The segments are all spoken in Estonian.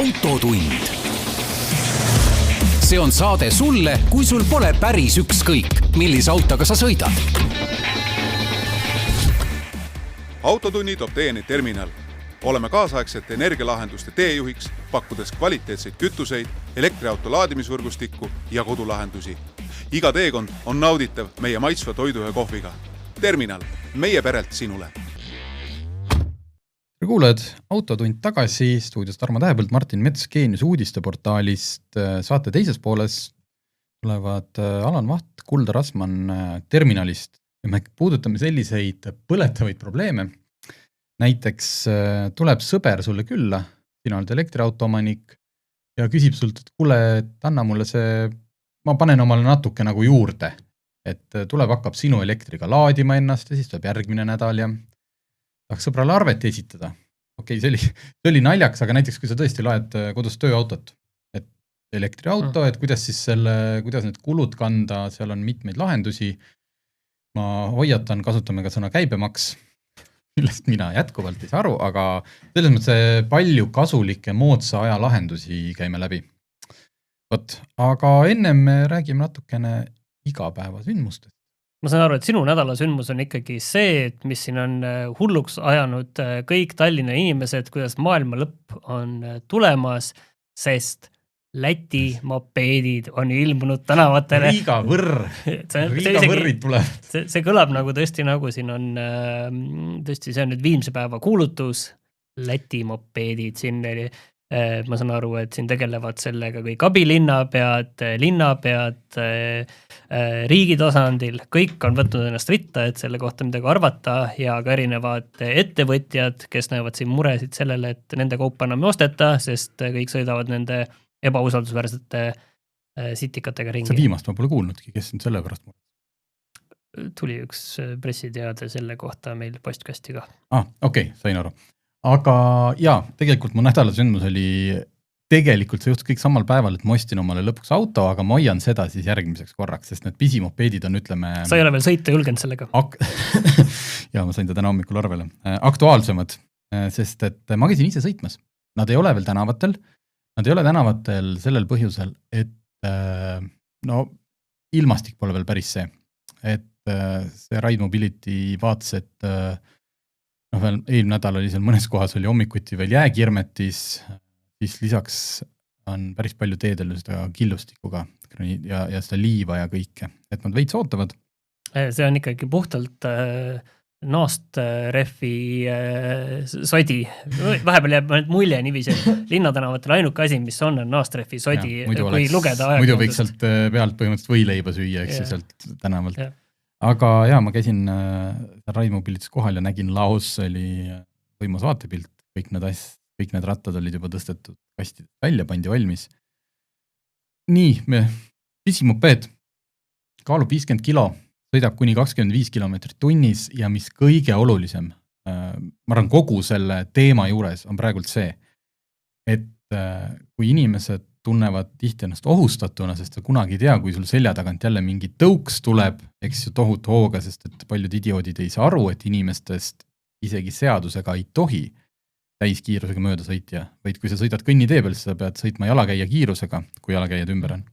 Autotund. See on saade sulle, kui sul pole päris ükskõik, millise autoga sa sõidad. Autotunni toob teieni Terminal. Oleme kaasaegsete energialahenduste teejuhiks, pakkudes kvaliteetseid kütuseid, elektriauto laadimisvõrgustikku ja kodulahendusi. Iga teekond on nauditav meie maitsva toidu ja kohviga. Terminal, meie perelt sinule. Tere kuulajad, Autotund tagasi, stuudios Tarmo Tähepõld, Martin Mets Geenius uudisteportaalist. Saate teises pooles tulevad Alan Vaht, Kuldar Rasman Terminalist ja me puudutame selliseid põletavaid probleeme. Näiteks tuleb sõber sulle külla, sina oled elektriautomanik ja küsib sult, et kuule, anna mulle see, ma panen omale natuke nagu juurde, et tuleb hakkab sinu elektriga laadima ennast ja siis tuleb järgmine nädal ja tahaks sõbrale arvet esitada. Okei, see oli naljaks, aga näiteks kui sa tõesti laed kodus tööautot, et elektriauto, et kuidas need kulud kanda, seal on mitmeid lahendusi. Ma hoiatan, kasutame ka sõna käibemaks, millest mina jätkuvalt ei saa aru, aga selles mõttes palju kasulikke moodsa aja lahendusi käime läbi. Aga ennem me räägime natukene igapäeva sündmustest. Ma saan aru, et sinu nädala sündmus on ikkagi see, et mis siin on hulluks ajanud kõik Tallinna inimesed, kuidas maailma lõpp on tulemas, sest Läti mopeedid on ilmunud tänavatele. Riga võrrid tulevad. See kõlab nagu tõesti nagu siin on, tõesti see on nüüd viimse päeva kuulutus, Läti mopeedid siin oli. Ma saan aru, et siin tegelevad sellega kõik abilinnapead, linnapead, riigi tasandil, kõik on võtnud ennast ritta, et selle kohta midagi arvata ja ka erinevad ettevõtjad, kes näevad siin muresid sellele, et nende kaupa enam ei osteta, sest kõik sõidavad nende ebausaldusväärsete sitikatega ringi. See viimast ma pole kuulnudki, kes on selle pärast mure? Tuli üks pressiteade selle kohta meil postkastiga. Okei, sain aru. Aga jaa, tegelikult mu nädala sündmus oli, tegelikult see juhtus kõik samal päeval, et ma ostin omale lõpuks auto, aga ma hoian seda siis järgmiseks korraks, sest need pisimopeedid on, ütleme... Sa ei ole veel sõita julgenud sellega? Jaa, ma sain ta täna hommikul arvele. Aktuaalsemad, sest et ma käisin ise sõitmas. Nad ei ole veel tänavatel. Nad ei ole tänavatel sellel põhjusel, et ilmastik pole veel päris see. Et see Ride Mobility vaatas, et veel eelmine nädal oli seal mõnes kohas oli hommikuti veel jääkirmetis, siis lisaks on päris palju teedel seda killustikuga ja seda liiva ja kõike. Et nad veits ootavad. See on ikkagi puhtalt naastrefi sodi. Vahepeal jääb mulje niiviisi, et linnatänavatel ainuke asi, mis on naastrefi sodi, kui lugeda ajakirjandust. Muidu võiks sealt pealt põhimõtteliselt võileiba süüa, eks sealt tänavalt. Ja. Aga jaa, ma käisin Ride Mobilitis kohal ja nägin laos, oli võimas vaatepilt, kõik need rattad olid juba tõstetud kastid välja, pandi valmis. Nii, pisimopeed kaalub 50 kilo, sõidab kuni 25 kilomeetrit tunnis ja mis kõige olulisem, ma arvan kogu selle teema juures on praegult see, et kui inimesed tunnevad tihti ennast ohustatuna, sest kunagi ei tea, kui sul selja tagant jälle mingi tõuks tuleb, eks ju tohutu hooga, sest et paljud idioodid ei saa aru, et inimestest isegi seadusega ei tohi täiskiirusega mööda sõitja, vaid kui sa sõidad kõnnitee peal, siis sa pead sõitma jalakäija kiirusega, kui jalakäijad ümber on.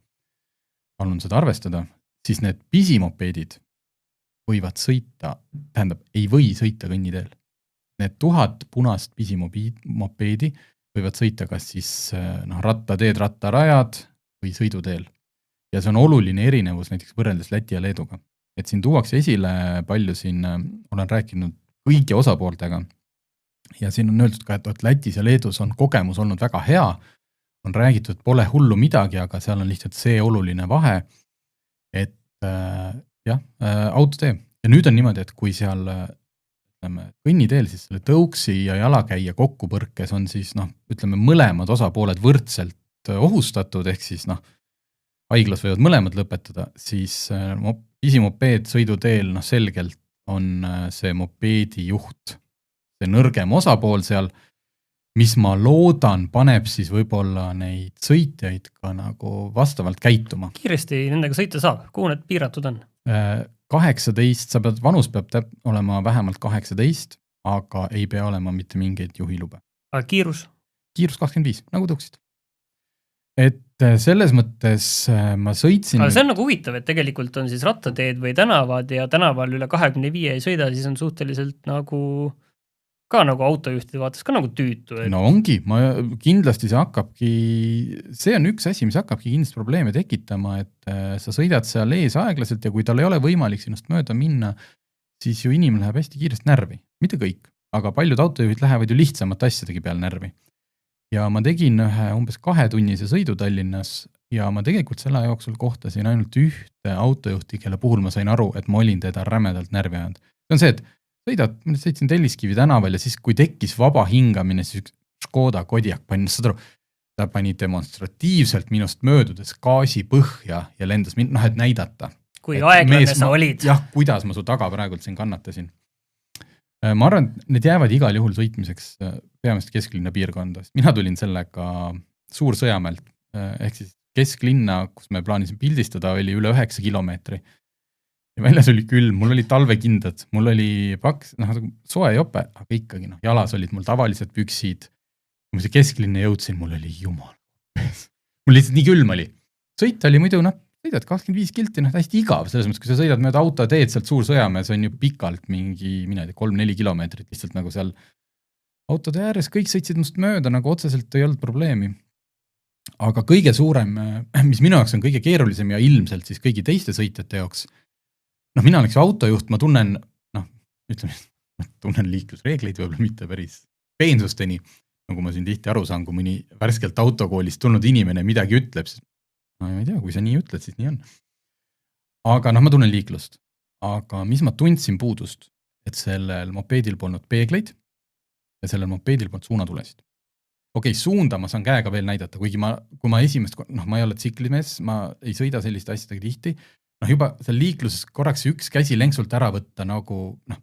Palun seda arvestada, siis need pisimopeedid võivad sõita, tähendab, ei või sõita kõnniteel. Need 1000 punast pisimopeedi võivad sõita kas siis rattateed, rattarajad või sõiduteel. Ja see on oluline erinevus näiteks võrreldes Läti ja Leeduga. Et siin tuuakse esile palju olen rääkinud kõigi osapooltega ja siin on öeldud ka, et Lätis ja Leedus on kogemus olnud väga hea, on räägitud, pole hullu midagi, aga seal on lihtsalt see oluline vahe, et autotee. Ja nüüd on niimoodi, et kui seal kõnniteel siis selle tõuksi ja jalakäija kokkupõrkes on siis, mõlemad osapooled võrdselt ohustatud, ehk siis, haiglas võivad mõlemad lõpetada, siis pisimopeed sõiduteel, selgelt on see mopeedi juht, see nõrgem osapool seal, mis ma loodan, paneb siis võib-olla neid sõitjaid ka nagu vastavalt käituma. Kiiresti nendega sõita saab, kuhu need piiratud on? 18, vanus peab olema vähemalt 18, aga ei pea olema mitte mingeid juhilube. Aga kiirus? Kiirus 25, nagu tõuksid. et selles mõttes ma sõitsin... Aga see on nagu huvitav, et tegelikult on siis rattateed või tänavad ja tänaval üle 25 ei sõida, siis on suhteliselt nagu ka nagu autojuhtide vaates ka nagu tüütu. Et... No ongi, kindlasti see on üks asi, mis hakkabki kindlasti probleeme tekitama, et sa sõidad seal ees aeglaselt ja kui tal ei ole võimalik sinust mööda minna, siis ju inimene läheb hästi kiiresti närvi. Mitte kõik, aga paljud autojuhid lähevad ju lihtsamate asjadegi peal närvi. Ja ma tegin ühe umbes 2-tunnise sõidu Tallinnas ja ma tegelikult selle jooksul kohtasin ainult ühte autojuhti, kelle puhul ma sain aru, et ma olin teda rämedalt närvi ajanud. See on see, et sõidad, ma sõitsin Telliskivi tänaval ja siis kui tekkis vaba hingamine, siis üks Škoda Kodiaq ta pani demonstratiivselt minust möödudes gaasi põhja ja lendas et näidata. Kui aeglane sa olid. Jah, kuidas ma su taga praegult siin kannatasin. Ma arvan, et need jäävad igal juhul sõitmiseks peamiselt kesklinna piirkonda. Mina tulin sellega Suur-Sõjamäelt, ehk siis kesklinna, kus me plaanisime pildistada, oli üle 9 kilomeetri. Ja väljas oli külm, mul oli talvekindad, mul oli soe jope, aga ikkagi jalas olid mul tavalised püksid. Kui ma see kesklinna jõudsin, mul oli jumal. Mul lihtsalt nii külm oli. Sõit oli muidu, sõidad 25 kilti, hästi igav, selles mõttes, kui sa sõidad mööda autoteed sealt Suur-Sõjamäe, see on ju pikalt mingi, 3-4 kilomeetrit, lihtsalt nagu seal autode ääres, kõik sõitsid must mööda, nagu otseselt ei olnud probleemi. Aga kõige suurem, mis minu jaoks on kõige keerulisem ja ilmselt siis kõigi teiste sõitjate jaoks, mina oleks autojuht, ma tunnen, tunnen liiklusreegleid, võib-olla mitte päris peensusteni, nagu ma siin tihti aru saan, kui mõni värskelt autokoolist tulnud inimene midagi ütleb, siis ma ei tea, kui sa nii ütled, siis nii on. Aga ma tunnen liiklust. Aga mis ma tundsin puudust, et sellel mopeedil polnud peegleid ja sellel mopeedil polnud suunatulesid. Okei, suunda ma saan käega veel näidata, kuigi kui ma esimest, ma ei ole tsiklimees, ma ei sõida selliste asjadega tihti, juba seal liikluses korraks üks käsi lenksult ära võtta, nagu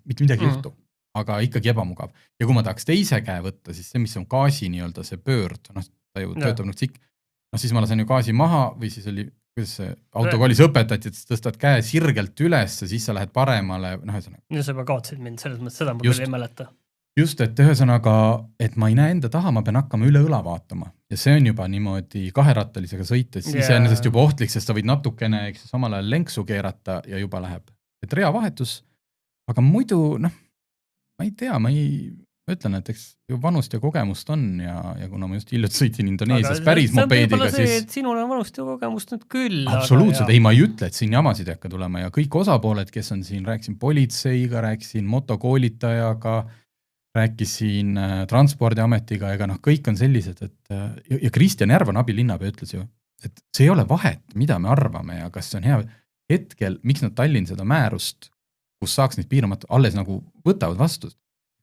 mitte midagi juhtu, aga ikkagi ebamugav. Ja kui ma tahaks teise käe võtta, siis see, mis on gaasi nii-öelda see pöörd, ta ju töötab siis ma lasen ju gaasi maha või siis oli, kuidas see autokoolis õpetati, et tõstad käe sirgelt üles ja siis sa lähed paremale. Ja sa juba kaotsid mind, selles mõttes seda ma küll ei mäleta. Just, et ühesõnaga, et ma ei näe enda taha, ma pean hakkama üle õla vaatama. Ja see on juba niimoodi kaherattalisega sõites, siis ennast juba ohtlik, sest sa võid natukene samal ajal lenksu keerata ja juba läheb. Et reavahetus, aga muidu, ma ei tea, ma ütlen, et eks ju vanust ja kogemust on ja kuna ma just hiljuti sõitin Indoneesias päris mopeediga, siis... See, et sinul on vanust ja kogemust nüüd küll. Absoluutselt, ei ma ei ütle, et siin jamasid ei hakka tulema ja kõik osapooled, kes on siin, rääkisin politseiga, rääkisin motokoolitajaga, rääkisin transpordiametiga, ega kõik on sellised, et ja Kristjan Järvan abilinnapea ütles ju, et see ei ole vahet, mida me arvame ja kas see on hea hetkel, miks nad Tallinn seda määrust, kus saaks neid piiramata, alles nagu võtavad vastu.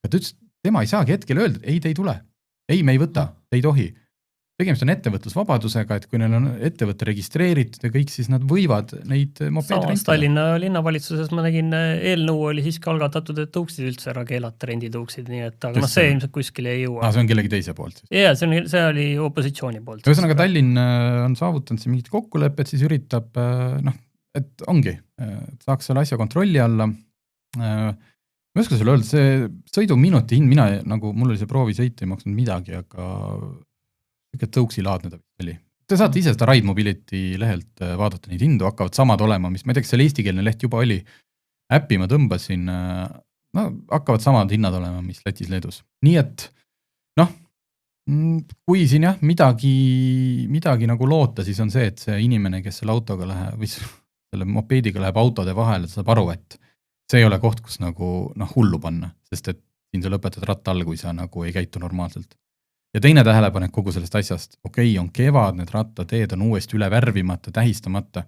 Ta ütles, tema ei saagi hetkel öelda, et te ei tule. Ei, me ei võta, te ei tohi. Tegemist on ettevõtlusvabadusega, et kui neil on ettevõtte registreeritud ja kõik, siis nad võivad neid mopeed rentada. Tallinna linnavalitsuses ma nägin, eelnõu oli siiski algatatud, et tõuksid üldse ära keelata renditõuksid, nii et aga see ilmselt kuskil ei jõua. See on kellegi teise poolt. Jaa, see oli opositsiooni poolt. Ühesõnaga Tallinn on saavutanud siin mingid kokkulepped, siis üritab, et ongi, et saaks selle asja kontrolli alla. Ma oska sulle öelda, see sõiduminuti hind, mul oli see proovisõit, ei maksnud midagi, aga tõuksilaadne ta oli. Te saate ise seda Ride Mobility lehelt vaadata neid hindu, hakkavad samad olema, mis ma ei tea, selle eestikeelne leht juba oli. Äppi ma tõmbasin, hakkavad samad hinnad olema, mis Lätis Leedus. Nii et, kui siin midagi nagu loota, siis on see, et see inimene, kes selle autoga läheb, või selle mopeediga läheb autode vahele, saab aru, et see ei ole koht, kus nagu hullu panna, sest et siin sa lõpetad ratta all, kui sa nagu ei käitu normaalselt. Ja teine tähelepanek kogu sellest asjast, on kevad, need rattateed on uuesti üle värvimata, tähistamata.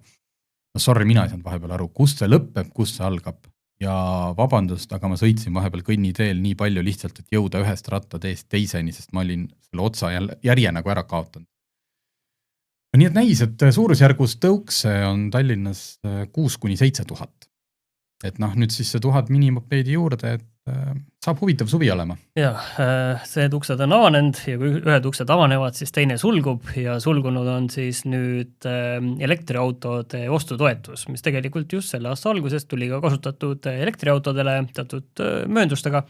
Sorry, mina ei saanud vahepeal aru, kust see lõpeb, kust see algab. Ja vabandust, aga ma sõitsin vahepeal kõnniteel nii palju lihtsalt, et jõuda ühest rattateest teiseni, sest ma olin selle otsa järje nagu ära kaotanud. Nii et näis, et suurusjärgus tõukse on Tallinnas 6-7 tuhat. Et nüüd siis see 1000 minimopeedi juurde, et saab huvitav suvi olema. Jah, see uksed on avanenud ja kui ühed uksed avanevad, siis teine sulgub ja sulgunud on siis nüüd elektriautode ostutoetus, mis tegelikult just selle aasta algusest tuli ka kasutatud elektriautodele teatud mööndustega.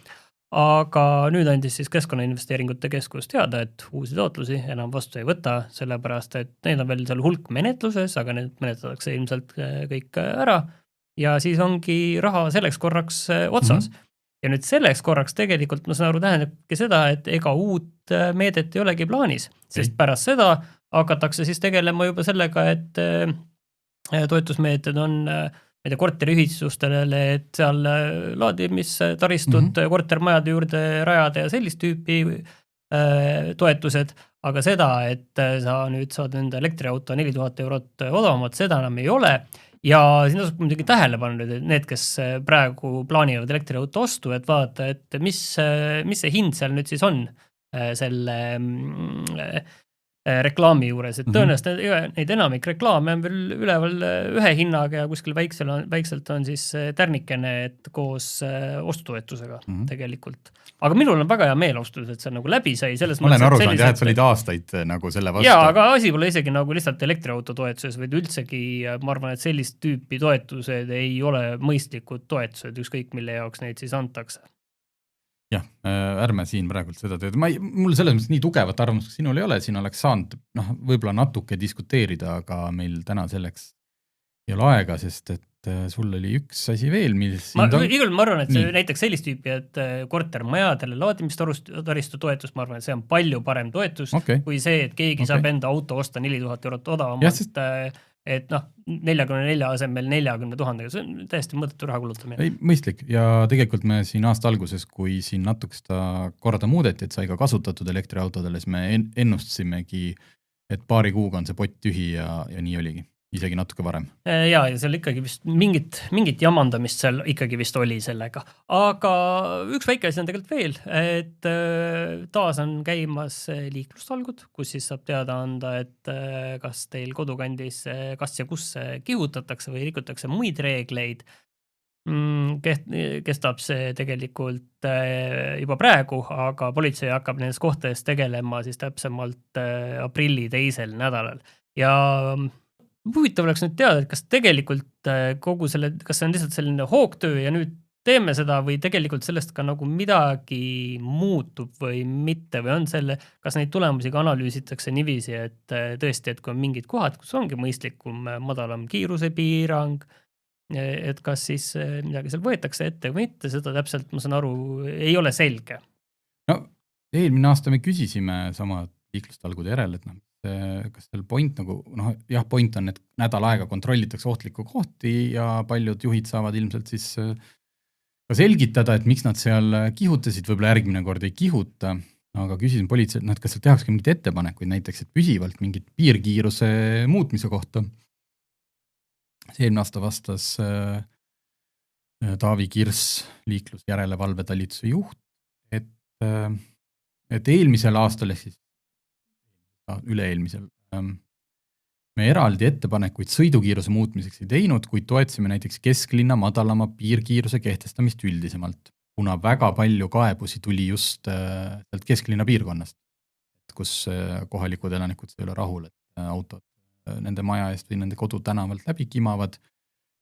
aga nüüd andis siis Keskkonnainvesteeringute Keskus teada, et uusi taotlusi enam vastu ei võta, sellepärast et need on veel seal hulk menetluses, aga need menetletakse ilmselt kõik ära ja siis ongi raha selleks korraks otsas. Ja nüüd selleks korraks tegelikult, ma saan aru, tähendabki seda, et ega uut meedet ei olegi plaanis, sest pärast seda hakatakse siis tegelema juba sellega, et toetusmeeted on korteriühistustele, et seal laadimistaristut kortermajade juurde rajada ja sellist tüüpi toetused, aga seda, et sa nüüd saad enda elektriauto 4000 eurot odavamalt, seda enam ei ole. Ja siin tasub muidugi tähele pannud, et need, kes praegu plaanivad elektriauto ostu, et vaadata, et mis see hind seal nüüd siis on selle reklaami juures, et tõenäoliselt neid enamik reklaame on veel üleval ühe hinnaga ja kuskil väikselt on siis tärnikene, et koos ostutoetusega tegelikult. Aga minul on väga hea meel austus, et see nagu läbi sai. Ma olen aru saanud, et sa olid aastaid nagu selle vastu. Jaa, aga asi pole isegi nagu lihtsalt elektriauto toetuses, vaid üldsegi ma arvan, et sellist tüüpi toetused ei ole mõistlikud toetused, ükskõik mille jaoks neid siis antakse. Jah, ärme siin praegult seda tööd. Mul selles mõttes nii tugevat arvamust sinul ei ole, siin oleks saanud võib-olla natuke diskuteerida, aga meil täna selleks ei ole aega, sest et sul oli üks asi veel, mis... Ma arvan, et see näiteks sellist tüüpi, et kortermajadele laadimistaristu toetus, ma arvan, et see on palju parem toetus kui see, et keegi saab enda auto osta 4000 eurot odavamalt, et 44 asemel 40 000, see on täiesti mõttetu raha kulutamine. Mõistlik ja tegelikult me siin aasta alguses, kui siin natuke seda korda muudeti, et sai ka kasutatud elektriautodele, siis me ennustamegi, et paari kuuga on see pott tühi ja nii oligi. Isegi natuke varem. Ja seal ikkagi vist mingit jamandamist seal ikkagi vist oli sellega. Aga üks väike asi on tegelikult veel, et taas on käimas liiklustalgud, kus siis saab teada anda, et kas teil kodukandis kas ja kus kihutatakse või rikutakse muid reegleid. Kestab see tegelikult juba praegu, aga politsei hakkab nendes kohtades tegelema siis täpsemalt aprilli 2. nädalal. Ja huvitav oleks nüüd teada, et kas tegelikult kogu selle, kas see on lihtsalt selline hoogtöö ja nüüd teeme seda või tegelikult sellest ka nagu midagi muutub või mitte või on selle, kas neid tulemusi ka analüüsitakse niiviisi, et tõesti, et kui on mingid kohad, kus ongi mõistlikum madalam kiirusepiirang, et kas siis midagi seal võetakse ette või mitte, seda täpselt, ma saan aru, ei ole selge. No, eelmine aasta me küsisime sama liiklustalgude järel, et kas seal point nagu, jah, point on, et nädal aega kontrollitakse ohtlikku kohti ja paljud juhid saavad ilmselt siis ka selgitada, et miks nad seal kihutasid, võib-olla järgmine kord ei kihuta, aga küsisin politseilt, kas seal tehakse mingid ettepanekuid, näiteks, et püsivalt mingit piirkiiruse muutmise kohta. See eelmine aasta vastas Taavi Kirs, liiklusjärelevalvetalituse juht, et eelmisel aastal ehk siis üle-eelmisel. Me eraldi ettepanekuid sõidukiiruse muutmiseks ei teinud, kuid toetsime näiteks kesklinna madalama piirkiiruse kehtestamist üldisemalt, kuna väga palju kaebusi tuli just sealt kesklinna piirkonnast, kus kohalikud elanikud ei ole rahul, et autod nende maja eest või nende kodu tänavalt läbi kimavad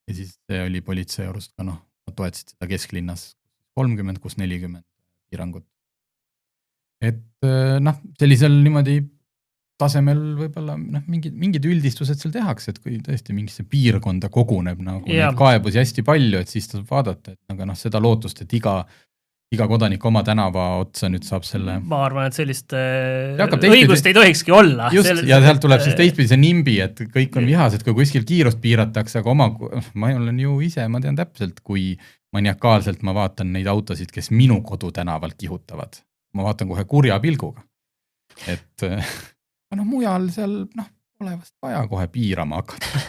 ja siis see oli politsei juurest ka nad toetsid seda kesklinnas 30, kus 40 piirangut. Et sellisel niimoodi tasemel võib-olla mingid üldistused seal tehakse, et kui tõesti mingisse piirkonda koguneb nagu neid kaebusi hästi palju, et siis tasub vaadata, et aga seda lootust, et iga kodanik oma tänava otsa nüüd saab selle... Ma arvan, et sellist õigust ei tohikski olla. Just, ja sealt tuleb siis teistpidi see nimbi, et kõik on vihased, kui kuskil kiirust piiratakse, aga ma olen ju ise, ma tean täpselt, kui maniakaalselt ma vaatan neid autosid, kes minu kodu tänavalt kihutavad. Ma vaatan kohe kurja pilguga. Et... mujal seal, pole vast vaja kohe piirama hakata.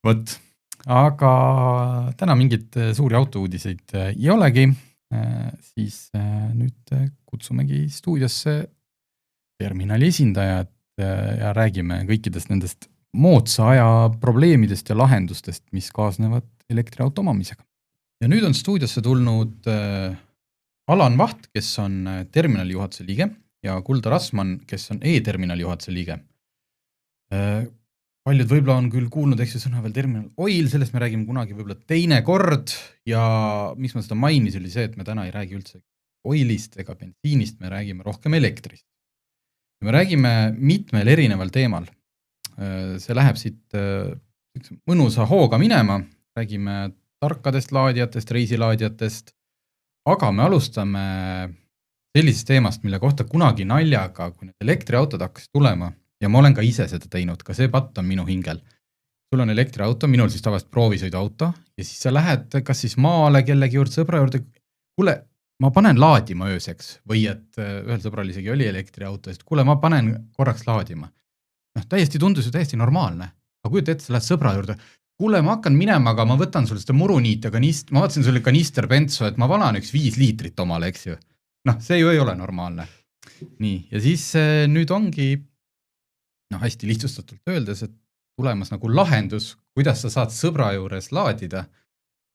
Võt, aga täna mingid suuri autouudiseid ei olegi, siis nüüd kutsumegi stuudiosse terminali esindajad ja räägime kõikidest nendest moodsa aja probleemidest ja lahendustest, mis kaasnevad elektriauto omamisega. Ja nüüd on stuudiosse tulnud Alan Vaht, kes on terminali juhatuse liige, ja Kulda Rasman, kes on e-terminali juhatuse liige. paljud võib-olla on küll kuulnud, eks see sõna veel terminal oil, sellest me räägime kunagi võib-olla teine kord ja miks ma seda mainis, oli see, et me täna ei räägi üldse oilist ega bensiinist, me räägime rohkem elektrist. Me räägime mitmel erineval teemal. See läheb siit mõnusa hooga minema, räägime tarkadest laadijatest, reisilaadijatest, aga me alustame sellisest teemast, mille kohta kunagi naljaga, kui need elektriautod hakkas tulema, ja ma olen ka ise seda teinud, ka see patt on minu hingel. Sul on elektriauto, minul siis tavaliselt proovisõiduauto, ja siis sa lähed kas siis maale kellegi juurde, sõbra juurde, kuule, ma panen laadima ööseks, või et ühel sõbral isegi oli elektriauto, et kuule, ma panen korraks laadima. Täiesti tundus ju täiesti normaalne. Aga kujuta ette, sa lähed sõbra juurde, kuule, ma hakkan minema, aga ma võtan sulle seda muruniit ja ma vaatasin sulle kanister bentsu, et ma valan 5 liitrit omale, eks ju. See ju ei ole normaalne. Nii, ja siis nüüd ongi hästi lihtsustatult öeldes, et tulemas nagu lahendus, kuidas sa saad sõbra juures laadida,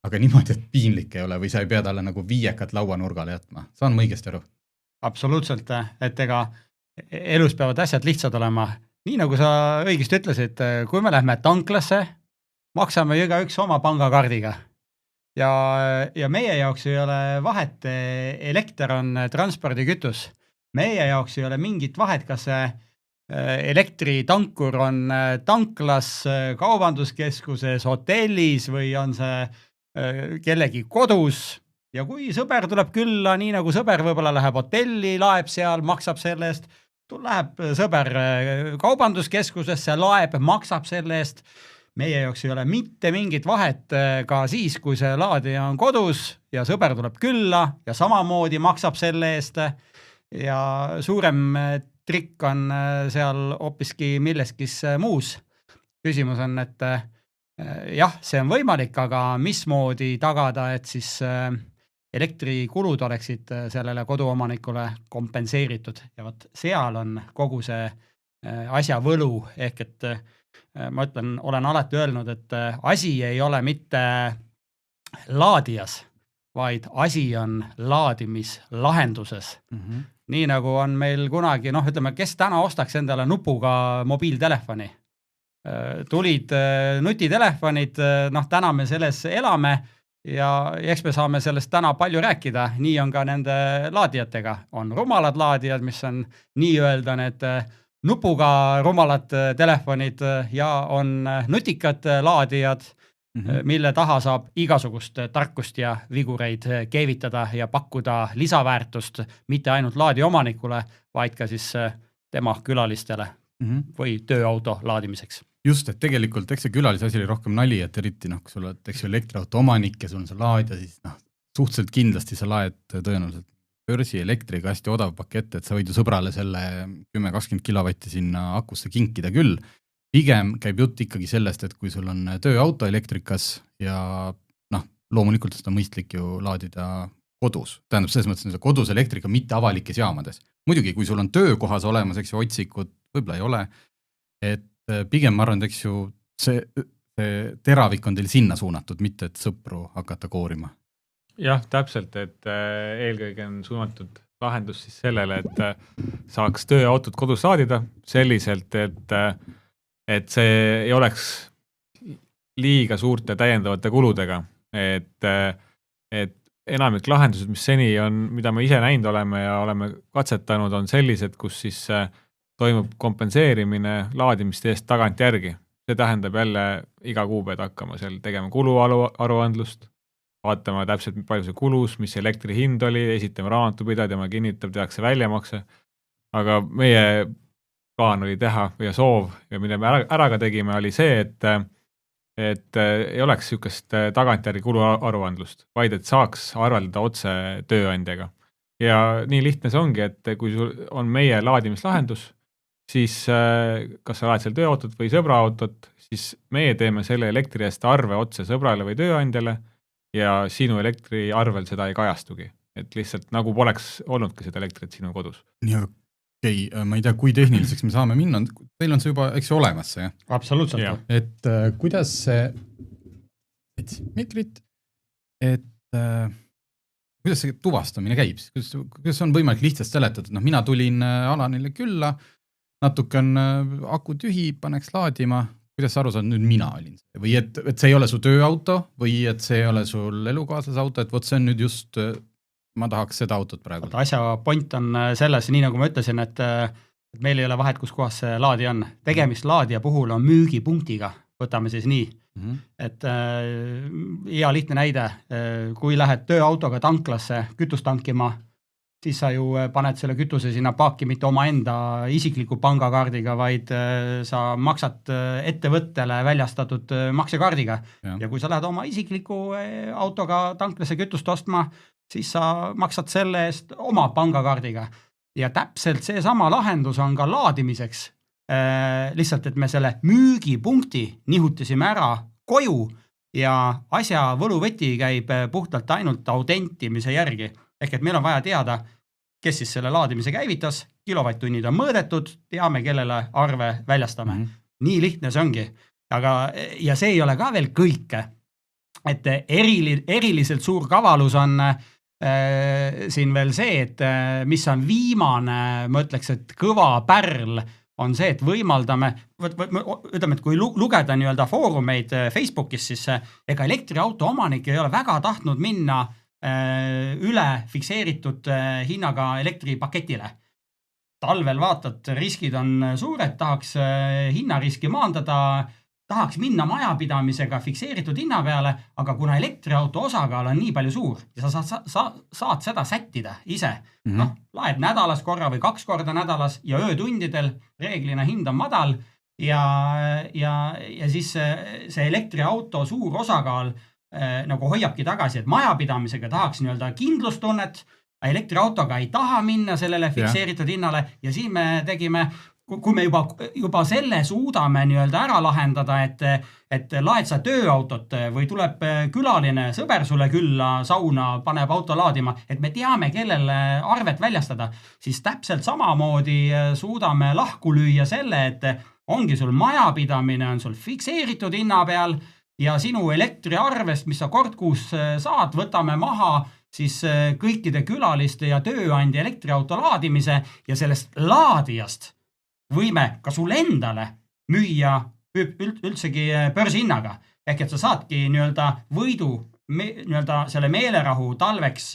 aga niimoodi, et piinlik ei ole või sa ei pea talle nagu 5 lauanurgale jätma. Saan ma õigesti aru? Absoluutselt, et ega elus peavad asjad lihtsad olema. Nii nagu sa õigesti ütlesid, kui me lähme tanklasse, maksame igaüks oma pangakaardiga. Ja meie jaoks ei ole vahet, elekter on transpordikütus. Meie jaoks ei ole mingit vahet, kas see elektritankur on tanklas, kaubanduskeskuses, hotellis või on see kellegi kodus. Ja kui sõber tuleb külla, nii nagu sõber võib-olla läheb hotelli, laeb seal, maksab selle eest, läheb sõber kaubanduskeskusesse, laeb, maksab selle eest. Meie jaoks ei ole mitte mingit vahet ka siis, kui see laadija on kodus ja sõber tuleb külla ja samamoodi maksab selle eest. Ja suurem trikk on seal hoopiski milleskis muus. Küsimus on, et jah, see on võimalik, aga mismoodi tagada, et siis elektrikulud oleksid sellele koduomanikule kompenseeritud. Ja võt, seal on kogu see asja võlu, ehk et ma ütlen, olen alati öelnud, et asi ei ole mitte laadijas, vaid asi on laadimislahenduses. Nii nagu on meil kunagi, ütleme, kes täna ostaks endale nupuga mobiiltelefoni. Tulid nutitelefonid, täna me selles elame ja eks me saame sellest täna palju rääkida. Nii on ka nende laadijatega. On rumalad laadijad, mis on nii-öelda need nupuga rumalad telefonid ja on nutikad laadijad, mille taha saab igasugust tarkust ja vigureid keevitada ja pakkuda lisaväärtust mitte ainult laadi omanikule, vaid ka siis tema külalistele või tööauto laadimiseks. Just, et tegelikult eks see külalise asi oli rohkem nali, et eriti kui sul oled elektriauto omanik ja sul on see laadja, siis suhteliselt kindlasti sa laed tõenäoliselt börsi elektriga hästi odav pakett, et sa võid ju sõbrale selle 10-20 kilovatti sinna akusse kinkida küll. Pigem käib jutt ikkagi sellest, et kui sul on tööauto elektrikas ja loomulikult seda mõistlik ju laadida kodus. Tähendab, selles mõttes kodus elektrika mitte avalikes jaamades. Muidugi, kui sul on töökohas olemas, eks ju, otsikud, võib-olla ei ole, et pigem ma arvan, eks ju, see teravik on teil sinna suunatud, mitte et sõpru hakata koorima. Jah, täpselt, et eelkõige on suunatud lahendus siis sellele, et saaks tööautot kodus laadida selliselt, et see ei oleks liiga suurte täiendavate kuludega. Et enamik lahendused, mis seni on, mida me ise näinud oleme ja oleme katsetanud, on sellised, kus siis toimub kompenseerimine laadimiste eest tagant järgi. See tähendab jälle iga kuu pead hakkama seal tegema kuluaruandlust, vaatama täpselt, palju see kulus, mis elektri hind oli, esitame raamatupidajad ja ma kinnitab, tehakse väljamakse. Aga meie plaan oli teha ja soov ja mida me ära ka tegime, oli see, et ei oleks niisugust tagantjärgi kuluaruandlust, vaid et saaks arveldada otse tööandjaga. Ja nii lihtne see ongi, et kui sul on meie laadimislahendus, siis kas sa laed seal tööautot või sõbraautot, siis meie teeme selle elektri eest arve otse sõbrale või tööandjale ja sinu elektriarvel seda ei kajastugi. Et lihtsalt nagu poleks olnudki seda elektrit sinu kodus. Nii, okei, ma ei tea, kui tehniliseks me saame minna. Teil on see juba, eks olemas see? Absoluutselt. Ja. Et kuidas see meetrit, et kuidas see tuvastamine käib? Kuidas on võimalik lihtsalt seletada? Mina tulin Alanile külla, natuke on aku tühi, paneks laadima. kuidas sa aru saad, nüüd mina olin see või et see ei ole su tööauto või et see ei ole sul elukaaslase auto, et võt see on nüüd just, ma tahaks seda autot praegu. Asja point on selles, nii nagu ma ütlesin, et meil ei ole vahet, kus kohas see laadija on. Tegemist laadija puhul on müügipunktiga, võtame siis nii. Et hea lihtne näide, kui lähed tööautoga tanklasse kütust tankima, siis sa ju paned selle kütuse sinna paaki mitte oma enda isikliku pangakaardiga, vaid sa maksad ettevõttele väljastatud maksekaardiga. Ja kui sa lähed oma isikliku autoga tanklasse kütust ostma, siis sa maksad selle eest oma pangakaardiga. Ja täpselt see sama lahendus on ka laadimiseks. Lihtsalt, et me selle müügipunkti nihutasime ära koju ja asja võluvõti käib puhtalt ainult autentimise järgi. Ehk et meil on vaja teada, kes siis selle laadimise käivitas, kilovatt-tunnid on mõõdetud, teame, kellele arve väljastame. Nii lihtne see ongi. Ja see ei ole ka veel kõike. Et eriliselt suur kavalus on siin veel see, et mis on viimane, ma ütleks, et kõva pärl on see, et võimaldame, ütleme, et kui lugeda nii-öelda foorumeid Facebookis, siis ega elektriauto omanik ei ole väga tahtnud minna üle fikseeritud hinnaga elektripaketile. Talvel vaatad, riskid on suured, tahaks hinnariski maandada, tahaks minna majapidamisega fikseeritud hinna peale, aga kuna elektriauto osakaal on nii palju suur ja sa saad seda sättida ise, laed nädalas korra või 2 korda nädalas ja öötundidel reeglina hind on madal ja siis see elektriauto suur osakaal nagu hoiabki tagasi, et majapidamisega tahaks nii-öelda kindlustunnet, elektriautoga ei taha minna sellele fikseeritud hinnale ja siin me tegime, kui me juba selle suudame nii-öelda ära lahendada, et laed sa tööautot või tuleb külaline sõber sulle külla sauna, paneb auto laadima, et me teame, kellele arvet väljastada, siis täpselt samamoodi suudame lahku lüüa selle, et ongi sul majapidamine, on sul fikseeritud hinna peal ja sinu elektriarvest, mis sa kord kuus saad, võtame maha siis kõikide külaliste ja tööandja elektriauto laadimise ja sellest laadijast võime ka sulle endale müüa üldsegi börsihinnaga. Ehk et sa saadki nii-öelda võidu nii-öelda selle meelerahu talveks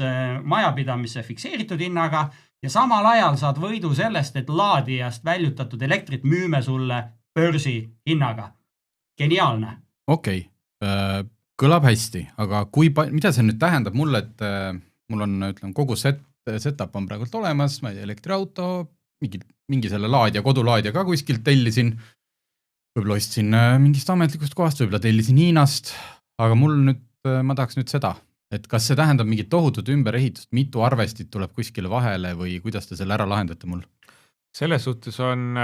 majapidamise fikseeritud hinnaga ja samal ajal saad võidu sellest, et laadijast väljutatud elektrit müüme sulle börsihinnaga. Geniaalne. Okei. Kõlab hästi, aga mida see nüüd tähendab mulle, et mul on, ütleme, kogu setup on praegult olemas, ma ei tea, elektriauto, mingi selle laadija, kodulaadija ka kuskilt tellisin, võib-olla ostsin mingist ametlikust kohast, võib-olla tellisin Hiinast, aga ma tahaks nüüd seda, et kas see tähendab mingit tohutut ümberehitust, mitu arvestit tuleb kuskile vahele või kuidas te selle ära lahendate mul? Selles suhtes on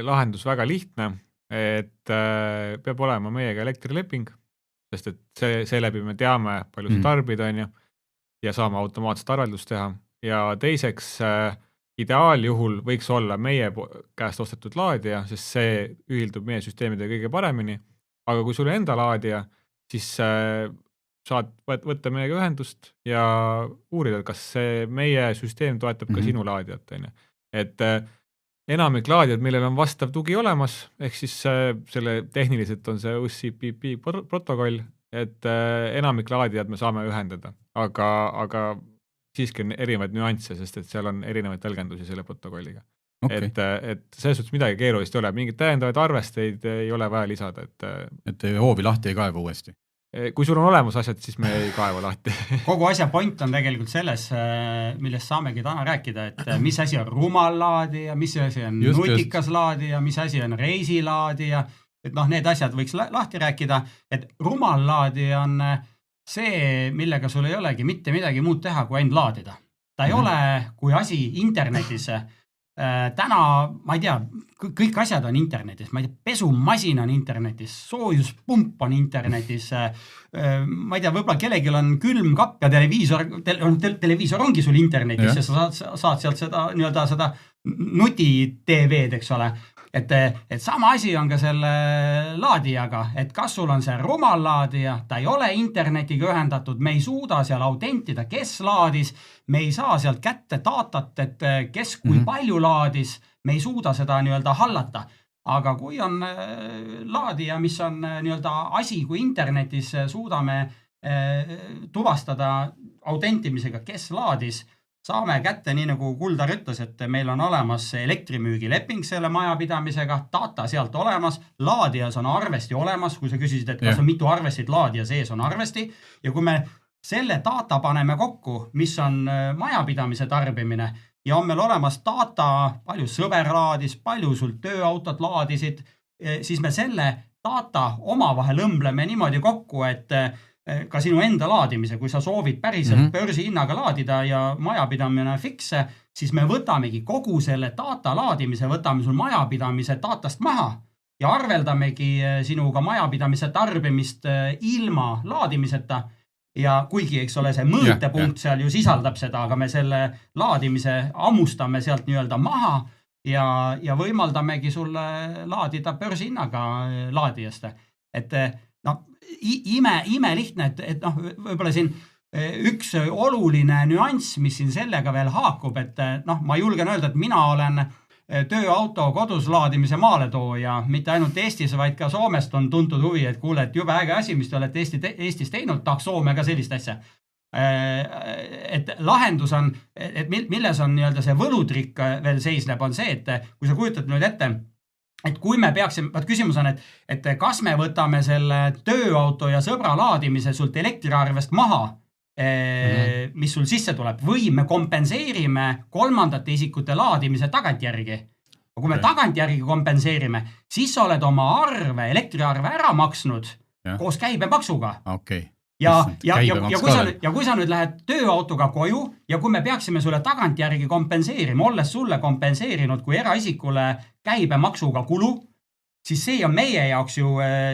lahendus väga lihtne, et peab olema meiega elektrileping, sest et seeläbi me teame, palju sa tarbid on ju, ja saame automaatselt arveldust teha. Ja teiseks, ideaaljuhul võiks olla meie käest ostetud laadija, sest see ühildub meie süsteemidega kõige paremini, aga kui sul on enda laadija, siis saad võtta meiega ühendust ja uurida, kas see meie süsteem toetab ka sinu laadijat. Et enamik laadijad, millel on vastav tugi olemas, ehk siis selle tehniliselt on see UCPP protokoll, et enamik laadijad me saame ühendada, aga siiski on erinevaid nüansse, sest et seal on erinevaid tõlgendusi selle protokolliga. Okay. Et selles suhtes midagi keerulist ei ole, mingid täiendavaid arvesteid ei ole vaja lisada. Et hoovi lahti ei kaeva uuesti? Kui sul on olemas asjad, siis me ei kaeva lahti. Kogu asja point on tegelikult selles, millest saamegi täna rääkida, et mis asi on rumal laadija, mis asi on nutikas laadija, mis asi on reisilaadija, et need asjad võiks lahti rääkida, et rumal laadija on see, millega sul ei olegi mitte midagi muud teha, kui ainult laadida. Ta ei ole, kui asi internetis. Täna, ma ei tea, kõik asjad on internetis, ma ei tea, pesumasin on internetis, soojuspump on internetis, ma ei tea, võib-olla kellelgi on külmkapp ja televiisor ongi sul internetis ja sa saad sealt seda nuti-TV-d, eks ole. Et sama asi on ka selle laadijaga, et kas sul on see rumal laadija, ta ei ole internetiga ühendatud, me ei suuda seal autentida, kes laadis, me ei saa sealt kätte datat, et kes kui palju laadis, me ei suuda seda nii-öelda hallata. aga kui on laadija, mis on nii-öelda asi, kui internetis suudame tuvastada autentimisega, kes laadis, saame kätte, nii nagu Kuldar ütles, et meil on olemas elektrimüügileping selle majapidamisega, data sealt olemas, laadijas on arvesti olemas, kui sa küsisid, et kas on mitu arvestit laadija sees on arvesti, ja kui me selle data paneme kokku, mis on majapidamise tarbimine, ja on meil olemas data, palju sõber laadis, palju sul tööautot laadisid, siis me selle data omavahel õmbleme niimoodi kokku, et ka sinu enda laadimise, kui sa soovid päriselt börsi hinnaga laadida ja majapidamine fikse, siis me võtamegi kogu selle data laadimise, võtame sul majapidamise datast maha ja arveldamegi sinuga majapidamise tarbimist ilma laadimiseta. Ja kuigi, eks ole, see mõõtepunkt seal ju sisaldab seda, aga me selle laadimise ammustame sealt nii-öelda maha ja võimaldamegi sulle laadida börsi hinnaga laadijast. Et ime lihtne, et võib-olla siin üks oluline nüanss, mis siin sellega veel haakub, et ma julgen öelda, et mina olen tööauto kodus laadimise maaletooja, mitte ainult Eestis, vaid ka Soomest on tuntud huvi, et kuule, et jube äge asi, mis te olete Eestis teinud, tahaks Soome ka sellist asja. Et lahendus on, et milles on nii-öelda see võlutrikk veel seisneb, on see, et kui sa kujutad nüüd ette, et kui me peaksime, küsimus on, et kas me võtame selle tööauto ja sõbra laadimise sult elektriarvest maha, mis sul sisse tuleb, või me kompenseerime kolmandate isikute laadimise tagantjärgi. Kui me tagantjärgi kompenseerime, siis sa oled oma elektriarve ära maksnud koos käibemaksuga. Ja kui sa nüüd lähed tööautoga koju ja kui me peaksime sulle tagantjärgi kompenseerima, olles sulle kompenseerinud kui eraisikule käibemaksuga kulu, siis see on meie jaoks ju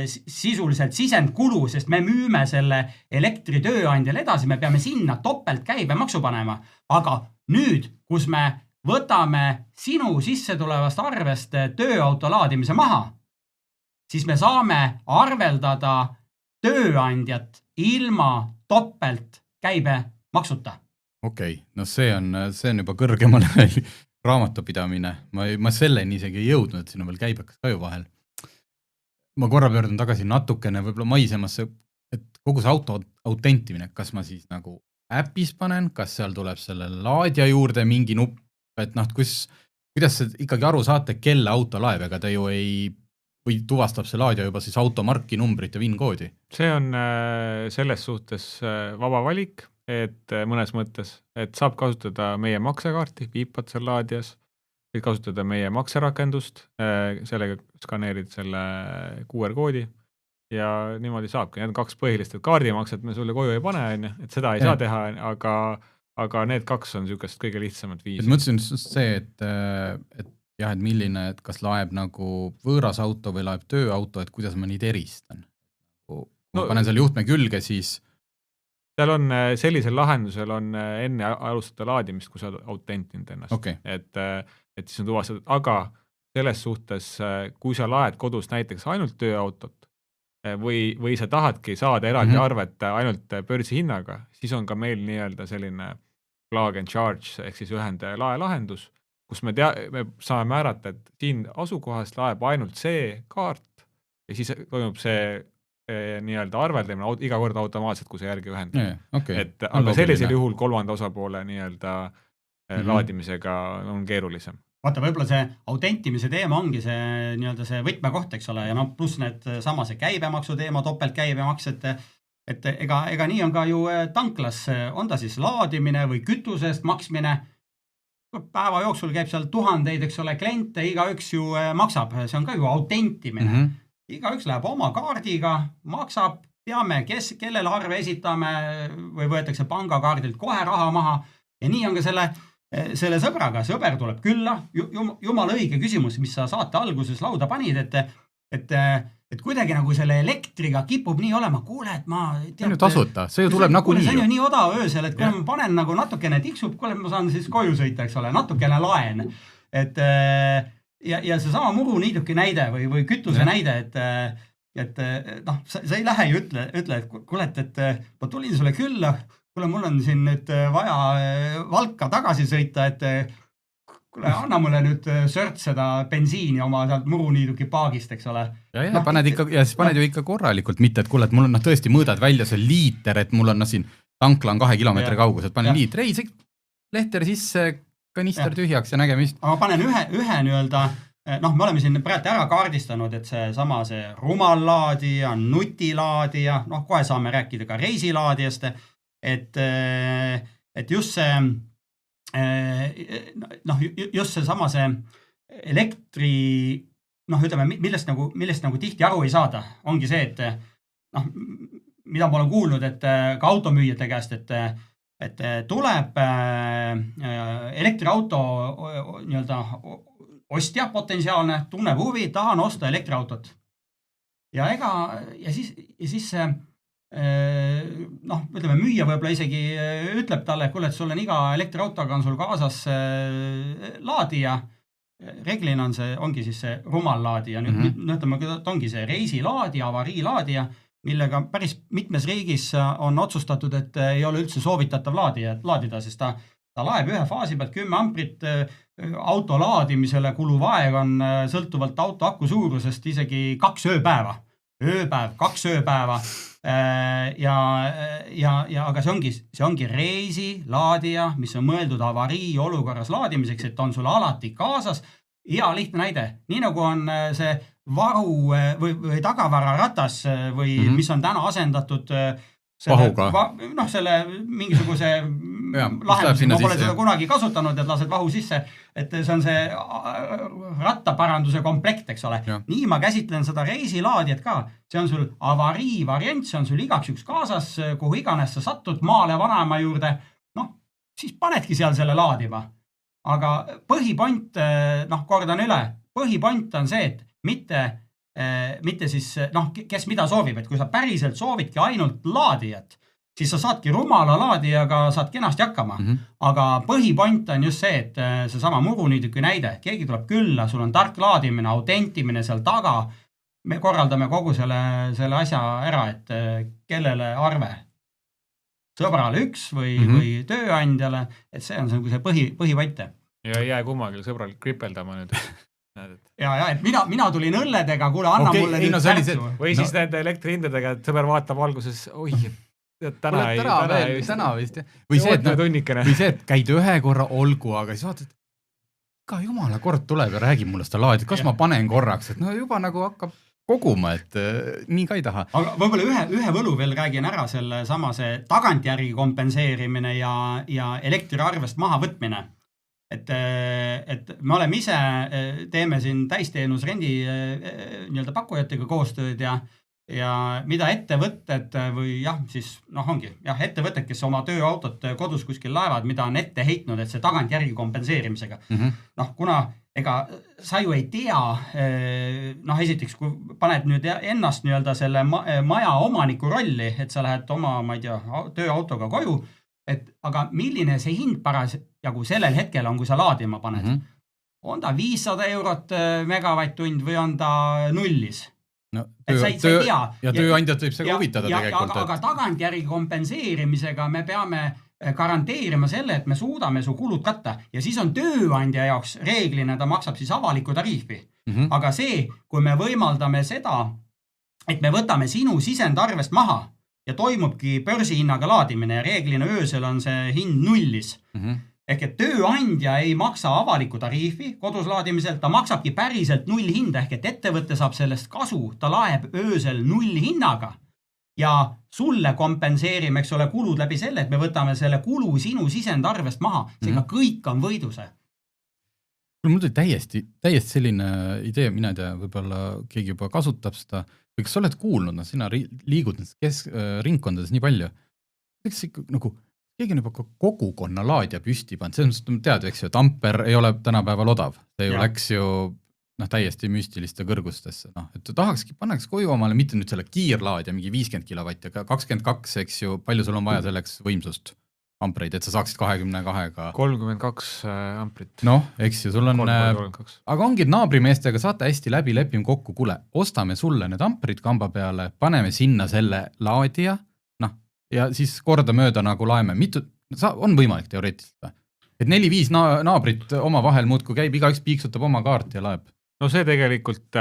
sisuliselt sisendkulu, sest me müüme selle elektritööandjale edasi, me peame sinna topelt käibemaksu panema. Aga nüüd, kus me võtame sinu sisse tulevast arvest tööauto laadimise maha, siis me saame arveldada tööandjat ilma topelt käibemaksuta. No see on juba kõrgemale raamatupidamine. Ma selleni isegi ei jõudnud, et siin on veel käibekas ka ju vahel. Ma korra pöördun tagasi natukene võib-olla maisemasse, et kogu see auto autentimine, kas ma siis nagu äpis panen, kas seal tuleb selle laadja juurde mingi nupp, et kuidas see ikkagi aru saate, kelle auto laeb, ega ta ju või tuvastab see laadja juba siis automarki, numbrit ja VIN-koodi? See on selles suhtes vaba valik, et mõnes mõttes, et saab kasutada meie maksekaarti, viipad seal laadjas, võid kasutada meie makserakendust, sellega skaneerid selle QR-koodi ja niimoodi saabki. Need on kaks põhilist, et kaardimakset me sulle koju ei pane, et seda ei saa teha, aga need kaks on niisugust kõige lihtsamad viisi. Mõtlesin see, et milline, et kas laeb nagu võõras auto või laeb tööauto, et kuidas ma neid eristan. Kui ma panen selle juhtme külge, siis seal on sellisel lahendusel on enne alustada laadimist, kui sa autentinud ennast. Et siis on tuvastatud, aga selles suhtes, kui sa laed kodus näiteks ainult tööautot või sa tahadki saada eraldi arvet ainult börsi hinnaga, siis on ka meil nii-öelda selline plug and charge ehk siis ühende laelahendus, kus me saame määrata, et siin asukohast laeb ainult see kaart ja siis toimub see nii-öelda arveldamine iga kord automaatselt, kui see järgi ühendab. Aga sellisel juhul kolmanda osapoole nii-öelda laadimisega on keerulisem. Vaata, võib-olla see autentimise teema ongi see nii-öelda see võtmekoht, eks ole, ja pluss need sama see käibemaksu teema, topelt käibemaks, et ega nii on ka ju tanklas, on ta siis laadimine või kütusest maksmine, päeva jooksul käib seal tuhandeid, eks ole, kliente, igaüks ju maksab, see on ka ju autentimine. Igaüks läheb oma kaardiga, maksab, teame, kellele arve esitame või võetakse pangakaardilt kohe raha maha ja nii on ka selle sõbraga. Sõber tuleb külla, jumala õige küsimus, mis sa saate alguses lauda panid, et kuidagi nagu selle elektriga kipub nii olema, kuule, et ma see on ju tasuta, see ju tuleb nagu nii. See on ju nii odav öösel, et kui ma panen nagu natukene tiksub, kuule, ma saan siis koju sõita, eks ole, natukene laen. Ja see sama muruniiduki näide või kütuse näide, et sa ei lähe ju ütle, et kuule, et ma tulin sulle külla, kuule, mul on siin nüüd vaja Valka tagasi sõita, et kuule, anna mulle nüüd sört seda bensiini oma sealt muruniiduki paagist, eks ole. Ja paned ikka, ja siis paned ju ikka korralikult, mitte et kuule, et mul on tõesti mõõdad välja see liiter, et mul on siin tankla on 2 kilomeetri kaugused, panen liiter, ei, see lehter sisse, kanister tühjaks ja nägemist. Ma panen ühe nii-öelda, me oleme siin praegu ära kaardistanud, et see rumallaadija, nutilaadija, kohe saame rääkida ka reisilaadijast, et just seesama see elektri, ütleme, millest nagu tihti aru ei saada, ongi see, et mida ma olen kuulnud, et ka automüüjate käest, et tuleb elektriauto nii-öelda ostja potentsiaalne, tunneb huvi, tahan osta elektriautot. Ja siis ütleme, müüja võib-olla isegi ütleb talle, et kuule, et sul on iga elektriautoga on sul kaasas laadija. Reeglina ongi siis see rumallaadija. Ütleme, et ongi see reisilaadija, avariilaadija, millega päris mitmes riigis on otsustatud, et ei ole üldse soovitatav laadida, sest ta laeb ühe faasi pealt 10 amprit, auto laadimisele kuluv aeg on sõltuvalt auto aku suurusest isegi 2 ööpäeva. 2 ööpäeva. Aga see ongi reisilaadija, mis on mõeldud avarii olukorras laadimiseks, et on sul alati kaasas. Hea lihtne näide, nii nagu on see varu või tagavararatas või mis on täna asendatud selle mingisuguse lahenduse, ma pole seda kunagi kasutanud, et lased vahu sisse, et see on see rattaparanduse komplekt, eks ole. Nii ma käsitlen seda reisilaadijat ka. See on sul avarii variant, see on sul igaks üks kaasas, kuhu iganes sa satud maale vanaema juurde, siis panedki seal selle laadima. Aga põhipoint, kordan üle, põhipoint on see, et mitte siis, kes mida soovib, et kui sa päriselt soovidki ainult laadijat, siis sa saadki rumala laadijaga, saad kenasti hakkama. Aga põhipoint on just see, et see sama muruniiduki näide, keegi tuleb külla, sul on tark laadimine, autentimine seal taga, me korraldame kogu selle asja ära, et kellele arve, sõbrale üks või tööandjale, et see on see põhipointe. Ja ei jää kummagil sõbral kripeldama nüüd. Ja, et mina tulin õlledega, kuule, anna mulle nüüd särtsu. Või siis nende elektrihindadega, et sõber vaatab alguses, täna vist. Või see, et käid ühe korra olgu, aga siis vaatad, ka jumala kord tuleb ja räägib mulle seda laadi, kas ma panen korraks, et juba nagu hakkab koguma, et nii ka ei taha. Aga võib-olla ühe võlu veel räägin ära selle sama see tagantjärgi kompenseerimine ja elektriarvest maha võtmine. Et me oleme ise, teeme siin täisteenus rendi nii-öelda pakkujatega koostööd ja mida ettevõtted või ongi, ettevõtted, kes oma tööautot kodus kuskil laevad, mida on ette heitnud, et see tagantjärgi kompenseerimisega. Kuna ega sa ju ei tea, esiteks, kui paned nüüd ennast nii-öelda selle maja omaniku rolli, et sa lähed oma, ma ei tea, tööautoga koju, aga milline see hind parasjagu sellel hetkel on, kui sa laadima paned? On ta 500 eurot megavatt-tund või on ta nullis? Ja tööandjat võib see ka huvitada tegelikult. Aga tagantjärgi kompenseerimisega me peame garanteerima selle, et me suudame su kulud katta ja siis on tööandja jaoks reeglina, ta maksab siis avaliku tariifi. Aga see, kui me võimaldame seda, et me võtame sinu sisendarvest maha, ja toimubki börsihinnaga laadimine ja reeglina öösel on see hind nullis. Ehk et tööandja ei maksa avaliku tariifi kodus laadimisel, ta maksabki päriselt null hinda, ehk et ettevõtte saab sellest kasu, ta laeb öösel null hinnaga ja sulle kompenseerime, eks ole, kulud läbi selle, et me võtame selle kulu sinu sisendarvest maha, seega kõik on võiduse. Mul tuli täiesti selline idee, mina ei tea, võib-olla keegi juba kasutab seda, või kas sa oled kuulnud, sina liigud ringkondades nii palju, eks ikka nagu keegi on juba kogukonna laadja püsti pannud, selles mõttes tead, eks ju, et amper ei ole tänapäeval odav, see ju läks ju täiesti müstiliste kõrgustesse, et pannaks koju omale mitte nüüd selle kiirlaadja, mingi 50 kilovatti, aga 22, eks ju, palju sul on vaja selleks võimsust? Ampreid, et sa saaksid 22-ga. 32 amprit. Eks ju, sul on, aga ongi naabrimeestega saate hästi läbi lepime kokku, kuule, ostame sulle need amprid kamba peale, paneme sinna selle laadija, ja siis korda mööda nagu laeme, on võimalik teoreetiliselt või? et 4-5 naabrit oma vahel muudkui käib, igaüks piiksutab oma kaarti ja laeb. No see tegelikult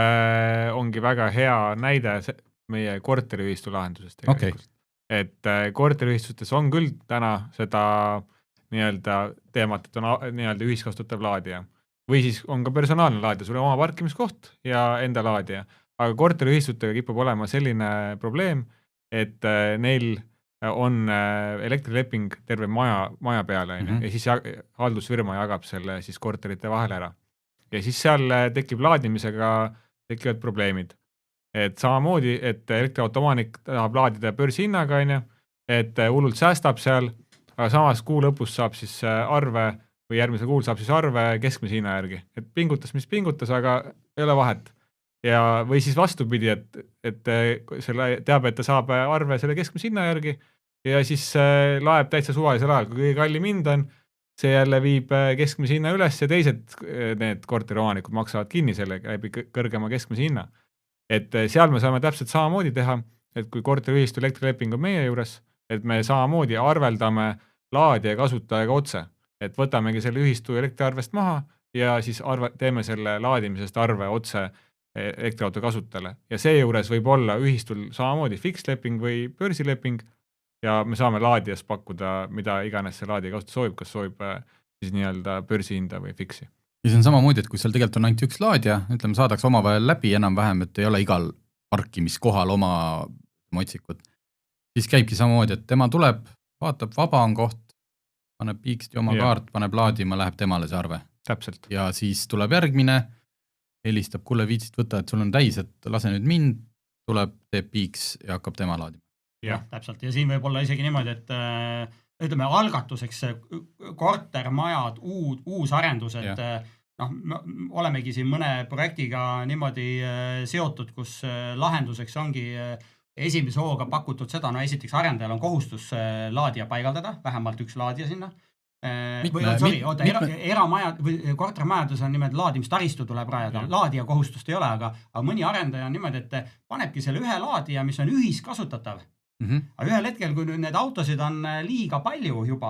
ongi väga hea näide meie korteriühistu lahendusest tegelikult. Et korteriühistustes on küll täna seda nii-öelda teemat, et on nii-öelda ühiskasutatav laadija. Või siis on ka personaalne laadija, sul on oma parkimiskoht ja enda laadija. Aga korteriühistutega kipub olema selline probleem, et neil on elektrileping terve maja peale ja siis haldusfirma jagab selle siis korterite vahel ära. Ja siis seal tekib laadimisega tekivad probleemid. Et samamoodi, et elektriautomaanik tahab laadida börsihinnaga, et hullult säästab seal, aga samas kuu lõpus saab siis arve või järgmisel kuul saab siis arve keskmise hinna järgi. Et pingutas, mis pingutas, aga ei ole vahet. Ja või siis vastupidi, et selle teab, et ta saab arve selle keskmise hinna järgi ja siis laeb täitsa suvalisel ajal, kui kõige kallim hind on, see jälle viib keskmise hinna üles ja teised need korteriomanikud maksavad kinni selle läbi kõrgema keskmise hinna. Et seal me saame täpselt samamoodi teha, et kui korteriühistu elektrileping on meie juures, et me samamoodi arveldame laadija ja kasutajaga otse, et võtamegi selle ühistu elektriarvest maha ja siis teeme selle laadimisest arve otse elektriauto kasutajale. Ja seejuures võib olla ühistul samamoodi fiksleping või börsileping ja me saame laadijast pakkuda, mida iganes see laadija kasutada soovib, kas soovib siis nii-öelda börsihinda või fiksi. Ja see on samamoodi, et kui seal tegelikult on ainult üks laadija, ütleme saadaks omavahel läbi enam-vähem, et ei ole igal parkimiskohal oma otsikut, siis käibki samamoodi, et tema tuleb, vaatab, vaba on koht, paneb piiksti oma kaart, paneb laadima, läheb temale see arve. Täpselt. Ja siis tuleb järgmine, helistab, kuule viitsid võtta, et sul on täis, et lase nüüd mind, tuleb, teeb piiks ja hakkab tema laadima. Ja, täpselt. Ja siin võib olla isegi niimoodi, et ütleme algatuseks kortermajad, uus arendus, et olemegi siin mõne projektiga niimoodi seotud, kus lahenduseks ongi esimese hooga pakutud seda, esiteks arendajal on kohustus laadija paigaldada, vähemalt üks laadija sinna. Eramajad või kortermajades on niimoodi laadimistaristu tuleb rajada, laadija kohustust ei ole, aga mõni arendaja on niimoodi, et panebki selle ühe laadija, mis on ühiskasutatav. Aga ühel hetkel, kui need autosid on liiga palju juba,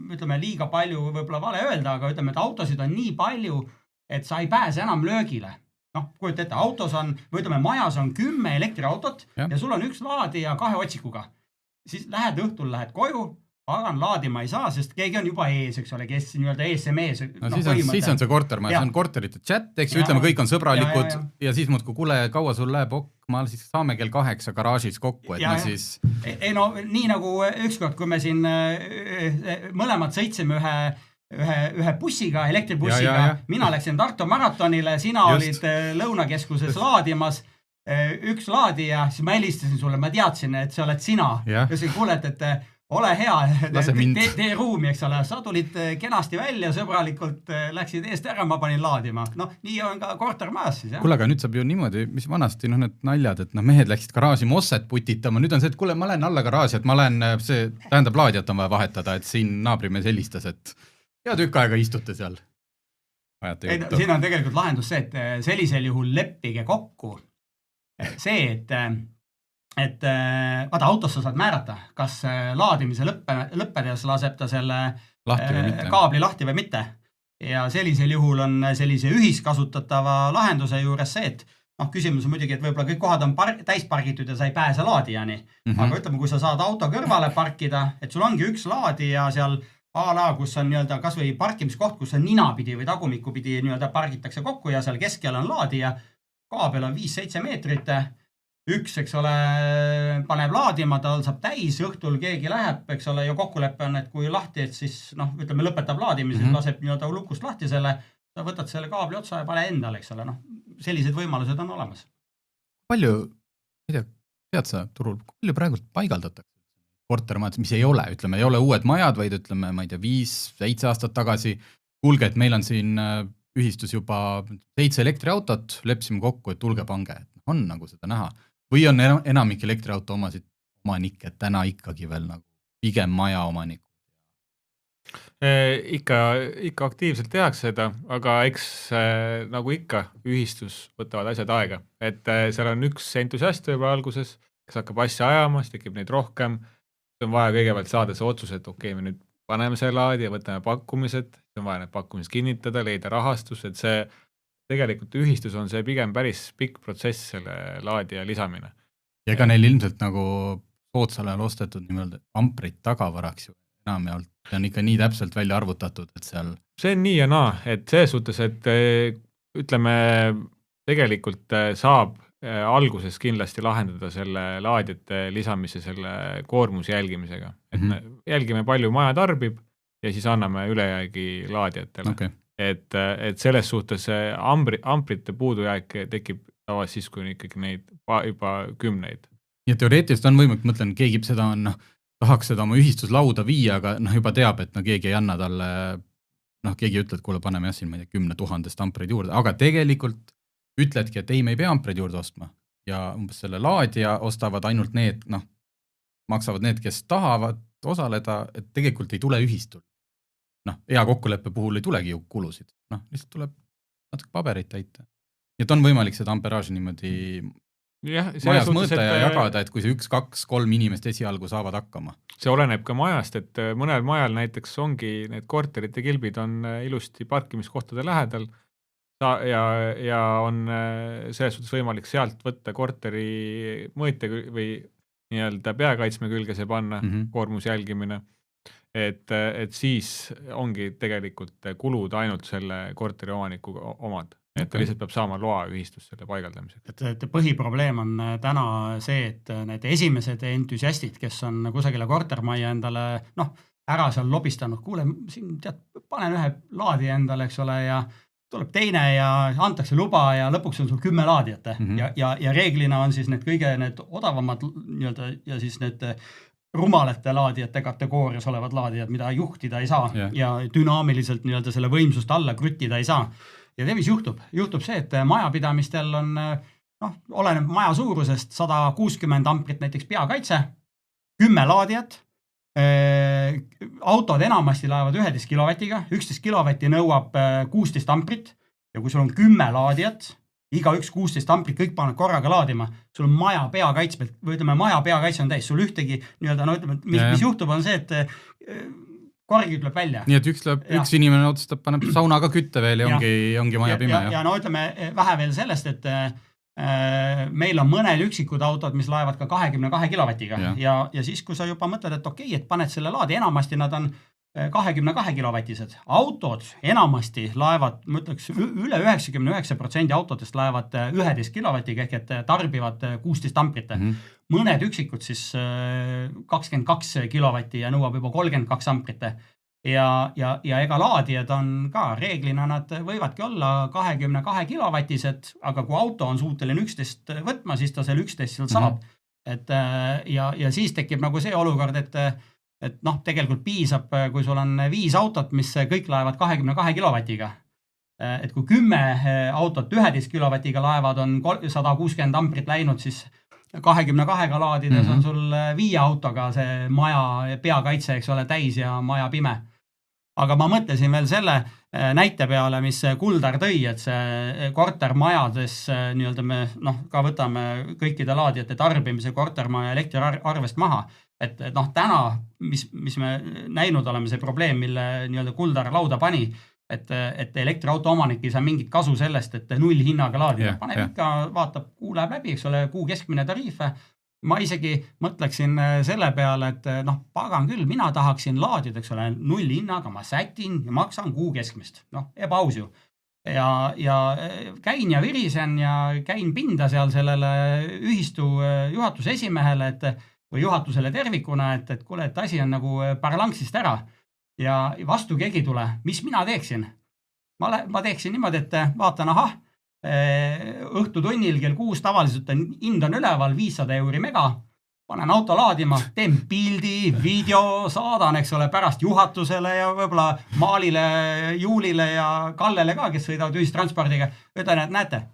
ütleme liiga palju võib-olla vale öelda, aga ütleme, et autosid on nii palju, et sa ei pääse enam löögile. Kujuta ette, autos on, või ütleme, majas on 10 elektriautot ja sul on üks laadija 2 otsikuga. Siis lähed õhtul, lähed koju, aga laadima ei saa, sest keegi on juba ees, eks ole, kes nii-öelda ESM-ees. Siis on see kortermaja, see on korterite chat, eks ütleme, kõik on sõbralikud ja siis muudku, kuule, kaua sul läheb, ma siis saame kell 8 garaažis kokku, et ma siis... Nii nagu ükskord, kui me siin mõlemad sõitsime ühe bussiga, elektribussiga, mina läksin Tartu maratonile, sina olid Lõunakeskuses laadimas, üks laadija, siis ma helistasin sulle, ma teadsin, et see oled sina. Ja see kuuled, et ole hea, tee ruumi, eks ole, sa tulid kenasti välja, sõbralikult läksid eest ära, ma panin laadima. Nii on ka kortermajas siis, jah. Kuule, aga nüüd saab ju niimoodi, mis vanasti, need naljad, et mehed läksid garaaži mosset putitama, nüüd on see, et kuule, ma lähen alla garaaži, et ma lähen, see tähendab laadijat on vaja vahetada, et siin naabrimees helistas, et ja tükk aega istute seal. Siin on tegelikult lahendus see, et sellisel juhul leppige kokku see, et vaata autos sa saad määrata, kas laadimise lõppedes laseb ta selle kaabli lahti või mitte. Ja sellisel juhul on sellise ühiskasutatava lahenduse juures see, et küsimus on muidugi, et võib-olla kõik kohad on täispargitud ja sa ei pääse laadijani. Aga ütleme, kui sa saad auto kõrvale parkida, et sul ongi üks laadija seal kus on nii-öelda kas või parkimiskoht, kus on ninapidi või tagumikupidi nii-öelda pargitakse kokku ja seal keskel on laadija, kaabel on 5-7 meetrit, üks, eks ole, paneb laadima, tal saab täis, õhtul keegi läheb, eks ole, ja kokkuleppe on, et kui lahti, et siis, ütleme, lõpetab laadimise, laseb nii-öelda lukust lahti selle, sa võtad selle kaabli otsa ja pane endale, eks ole, sellised võimalused on olemas. Palju, tead sa, turul, palju praegult paigaldatakse kortermajad, mis ei ole, ütleme, ei ole uued majad, vaid ütleme, ma ei tea, 5-7 aastat tagasi, kuulge, et meil on siin ühistus juba 7 elektriautot, lepsime kokku, et tulge pange, et on nagu seda näha. Või on enamik elektriauto omanikke täna ikkagi veel nagu pigem maja omanik? Ikka aktiivselt tehakse seda, aga eks nagu ikka ühistus võtavad asjad aega. Et seal on üks entusiast juba alguses, kes hakkab asja ajama, siis tekib neid rohkem. See on vaja kõigepealt saada see otsus, et okei, me nüüd paneme selle laadi ja võtame pakkumised, see on vaja need pakkumised kinnitada, leida rahastus, et see tegelikult ühistus on see pigem päris pikk protsess, selle laadija lisamine. Ja ega neil ilmselt nagu soodsal ajal ostetud nimelt amprit tagavaraks ju enamjaolt. See on ikka nii täpselt välja arvutatud, et seal... See on nii ja naa, et selles suhtes, et ütleme, tegelikult saab alguses kindlasti lahendada selle laadjate lisamise selle koormuse jälgimisega. Et me jälgime palju maja tarbib ja siis anname ülejäägi laadjatele. Okay. Et selles suhtes amprite puudujääk tekib tavas siis, kui on ikkagi neid juba 10. Ja teoreetiliselt on võimalik, mõtlen, keegi seda on, tahaks seda oma ühistuslauda viia, aga juba teab, et keegi ei anna talle, keegi ütled, kuule, paneme siin 10 000 amprid juurde, aga tegelikult ütledki, et ei, me ei pea amprid juurde ostma ja umbes selle laadija ostavad ainult need, maksavad need, kes tahavad osaleda, et tegelikult ei tule ühistul. Hea kokkuleppe puhul ei tulegi ju kulusid. Lihtsalt tuleb natuke paberit täita. Ja et on võimalik seda amperaaži niimoodi majas mõõta ja jagada, et kui see 1, 2, 3 inimest esialgu saavad hakkama. See oleneb ka majast, et mõnel majal näiteks ongi need korterite kilbid on ilusti parkimiskohtade lähedal ja on selles suhtes võimalik sealt võtta korteri mõõtja või nii-öelda peakaitsme külge see panna, koormus jälgimine. Et siis ongi tegelikult kulud ainult selle korteri omaniku omad. Et ta lihtsalt peab saama loa ühistust selle paigaldamiseks. Et põhiprobleem on täna see, et need esimesed entusiastid, kes on kusagile kortermaja endale, ära seal lobistanud, kuule, siin panen ühe laadi endale, eks ole, ja tuleb teine ja antakse luba ja lõpuks on sul 10 laadijat. Ja reeglina on siis need kõige need odavamad nii-öelda ja siis need rumalate laadijate kategoorias olevad laadijad, mida juhtida ei saa ja dünaamiliselt nii-öelda selle võimsust alla krüttida ei saa. Ja mis juhtub? Juhtub see, et majapidamistel on, oleneb maja suurusest 160 amprit näiteks peakaitse, 10 laadijat, autod enamasti laevad 11 kilovatiga, 11 kilovatti nõuab 16 amprit ja kui sul on 10 laadijat, iga 16 amprit, kõik paned korraga laadima, sul on maja peakaitse, või ütleme, maja peakaitse on täis, sul ühtegi, ütleme, mis juhtub on see, et korgi ütleb välja. Nii et üks inimene otsustab, paneb saunaga kütte veel ja ongi maja pime. Ja ütleme, vähe veel sellest, et meil on mõned üksikud autod, mis laevad ka 22 kilovatiga ja siis, kui sa juba mõtled, et okei, et paned selle laadi, enamasti nad on 22 kilovatised. Autod enamasti laevad, ma ütleks, üle 99% autodest laevad 11 kilovatiga, ehk et tarbivad 16 amprite. Mõned üksikud siis 22 kilovatti ja nõuab juba 32 amprite. Ja ega laadijad on ka reeglina, nad võivadki olla 22 kilovatised, aga kui auto on suuteline 11 võtma, siis ta selle 11 seal saab. Ja siis tekib nagu see olukord, et tegelikult piisab, kui sul on 5 autot, mis kõik laevad 22 kilovatiga. Et kui 10 autot 11 kilovatiga laevad on 160 amprit läinud, siis 22 laadides on sul 5 autoga see maja peakaitse, eks ole, täis ja maja pime. Aga ma mõtlesin veel selle näite peale, mis Kuldar tõi, et see kortermajades nii-öelda me ka võtame kõikide laadijate tarbimise kortermaja elektriarvest maha. Et täna, mis me näinud oleme, see probleem, mille nii-öelda Kuldar lauda pani, et elektriauto omanik ei saa mingit kasu sellest, et 0 hinnaga laadida. Paneb ikka, vaatab, kuu läheb läbi, eks ole, kuu keskmine tariife. Ma isegi mõtleksin selle peale, et pagan küll, mina tahaksin laadida, eks ole, 0 hinnaga, ma sätin ja maksan kuu keskmist. Ebaaus ju. Ja käin ja virisen ja käin pinda seal sellele ühistu juhatuse esimehele, või juhatusele tervikuna, et kuule, et asi on nagu parlanksist ära ja vastu keegi tule. Mis mina teeksin? Ma teeksin niimoodi, et vaatan, õhtutunnil kell 6 tavaliselt hind on üleval 500 € mega, panen auto laadima, teen pildi, video, saadan, eks ole, pärast juhatusele ja võib-olla Maalile, Juulile ja Kallele ka, kes sõidavad ühistranspordiga. Ütlen, et näete,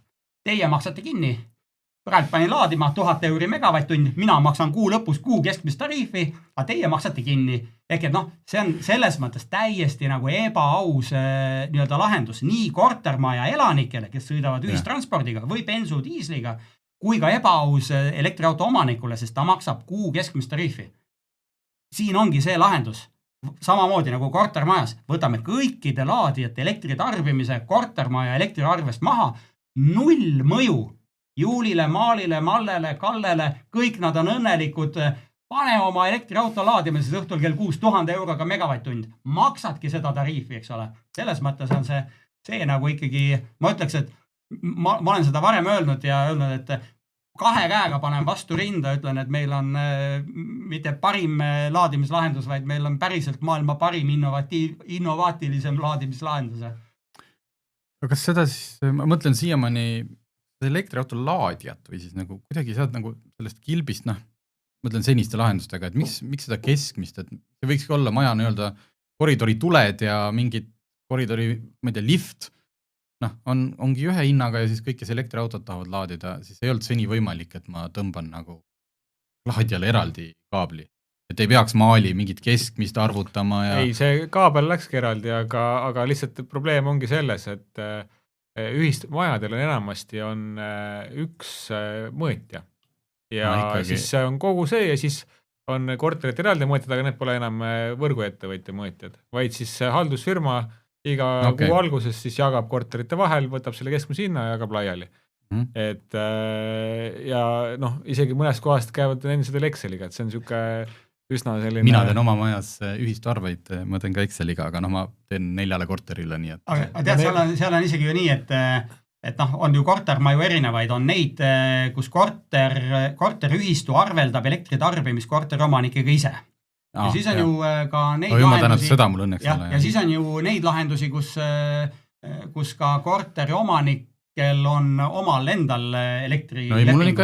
teie maksate kinni. Praegu panin laadima 1000 € megavatt-tund, mina maksan kuu lõpus kuu keskmist tariifi, aga teie maksate kinni. Ehk et see on selles mõttes täiesti nagu ebaaus nii-öelda lahendus nii kortermaja elanikele, kes sõidavad ühistranspordiga või bensudiisliga, kui ka ebaaus elektriauto omanikule, sest ta maksab kuu keskmist tariifi. Siin ongi see lahendus. samamoodi nagu kortermajas, võtame kõikide laadijate elektritarbimise kortermaja elektriarvest maha, 0 mõju Juulile, Maalile, Mallele, Kallele, kõik nad on õnnelikud, pane oma elektriauto laadimises õhtul kell 6000 euroga megavatt-tund, maksadki seda tariifi, eks ole. Selles mõttes on see nagu ikkagi, ma ütleks, et ma olen seda varem öelnud ja öelnud, et 2 käega panen vastu rinda, ütlen, et meil on mitte parim laadimislahendus, vaid meil on päriselt maailma parim innovaatilisem laadimislahendus. Aga kas seda siis, ma mõtlen siiamaani elektriauto laadijat või siis nagu kuidagi saad nagu sellest kilbist, mõtlen seniste lahendustega, et miks seda keskmist, et see võikski olla maja nii-öelda koridori tuled ja mingid koridori, ma ei tea, lift, ongi ühe hinnaga ja siis kõik, kes elektriautot tahavad laadida, siis ei olnud seni võimalik, et ma tõmban nagu laadijale eraldi kaabli. Et ei peaks maali mingit keskmist arvutama ja... Ei, see kaabel läkski eraldi, aga lihtsalt probleem ongi selles, et ühismajadel on enamasti on üks mõõtja ja siis on kogu see ja siis on korterit eraldi mõõtjad, aga need pole enam võrguettevõtja mõõtjad, vaid siis haldusfirma iga kuu alguses siis jagab korterite vahel, võtab selle keskmise hinna ja jagab laiali. Et ja isegi mõnest kohast käivad endised Exceliga, et see on niisugune üsna selline... Mina teen oma majas ühistarveid, ma teen ka Exceliga, aga ma teen 4 korterile, nii et... Aga tead, seal on isegi ju nii, et on ju kortermaju erinevaid, on neid, kus korteriühistu arveldab elektritarbimist korteriomanikega ise. Ja siis on ju ka neid lahendusi... Seda mul õnneks ja siis on ju neid lahendusi, kus ka korteriomanikkel on omal endal elektrileping.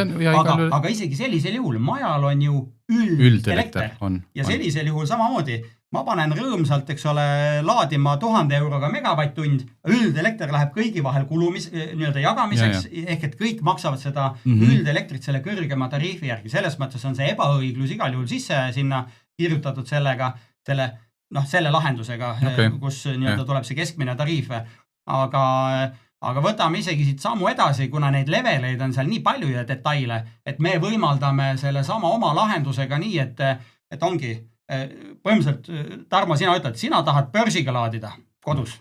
Aga isegi sellisel juhul majal on ju üldelekter. Ja sellisel juhul samamoodi ma panen rõõmsalt, eks ole, laadima 1000 euroga megavatt-tund, üldelekter läheb kõigi vahel nii-öelda jagamiseks, ehk et kõik maksavad seda üldelektrit selle kõrgema tariifi järgi. Selles mõttes on see ebaõiglus igal juhul sisse sinna kirjutatud selle lahendusega, kus nii-öelda tuleb see keskmine tariif. Aga võtame isegi siit sammu edasi, kuna neid leveleid on seal nii palju ja detaile, et me võimaldame selle sama oma lahendusega nii, et ongi põhimõtteliselt, Tarmo, sina ütled, sina tahad börsiga laadida kodus.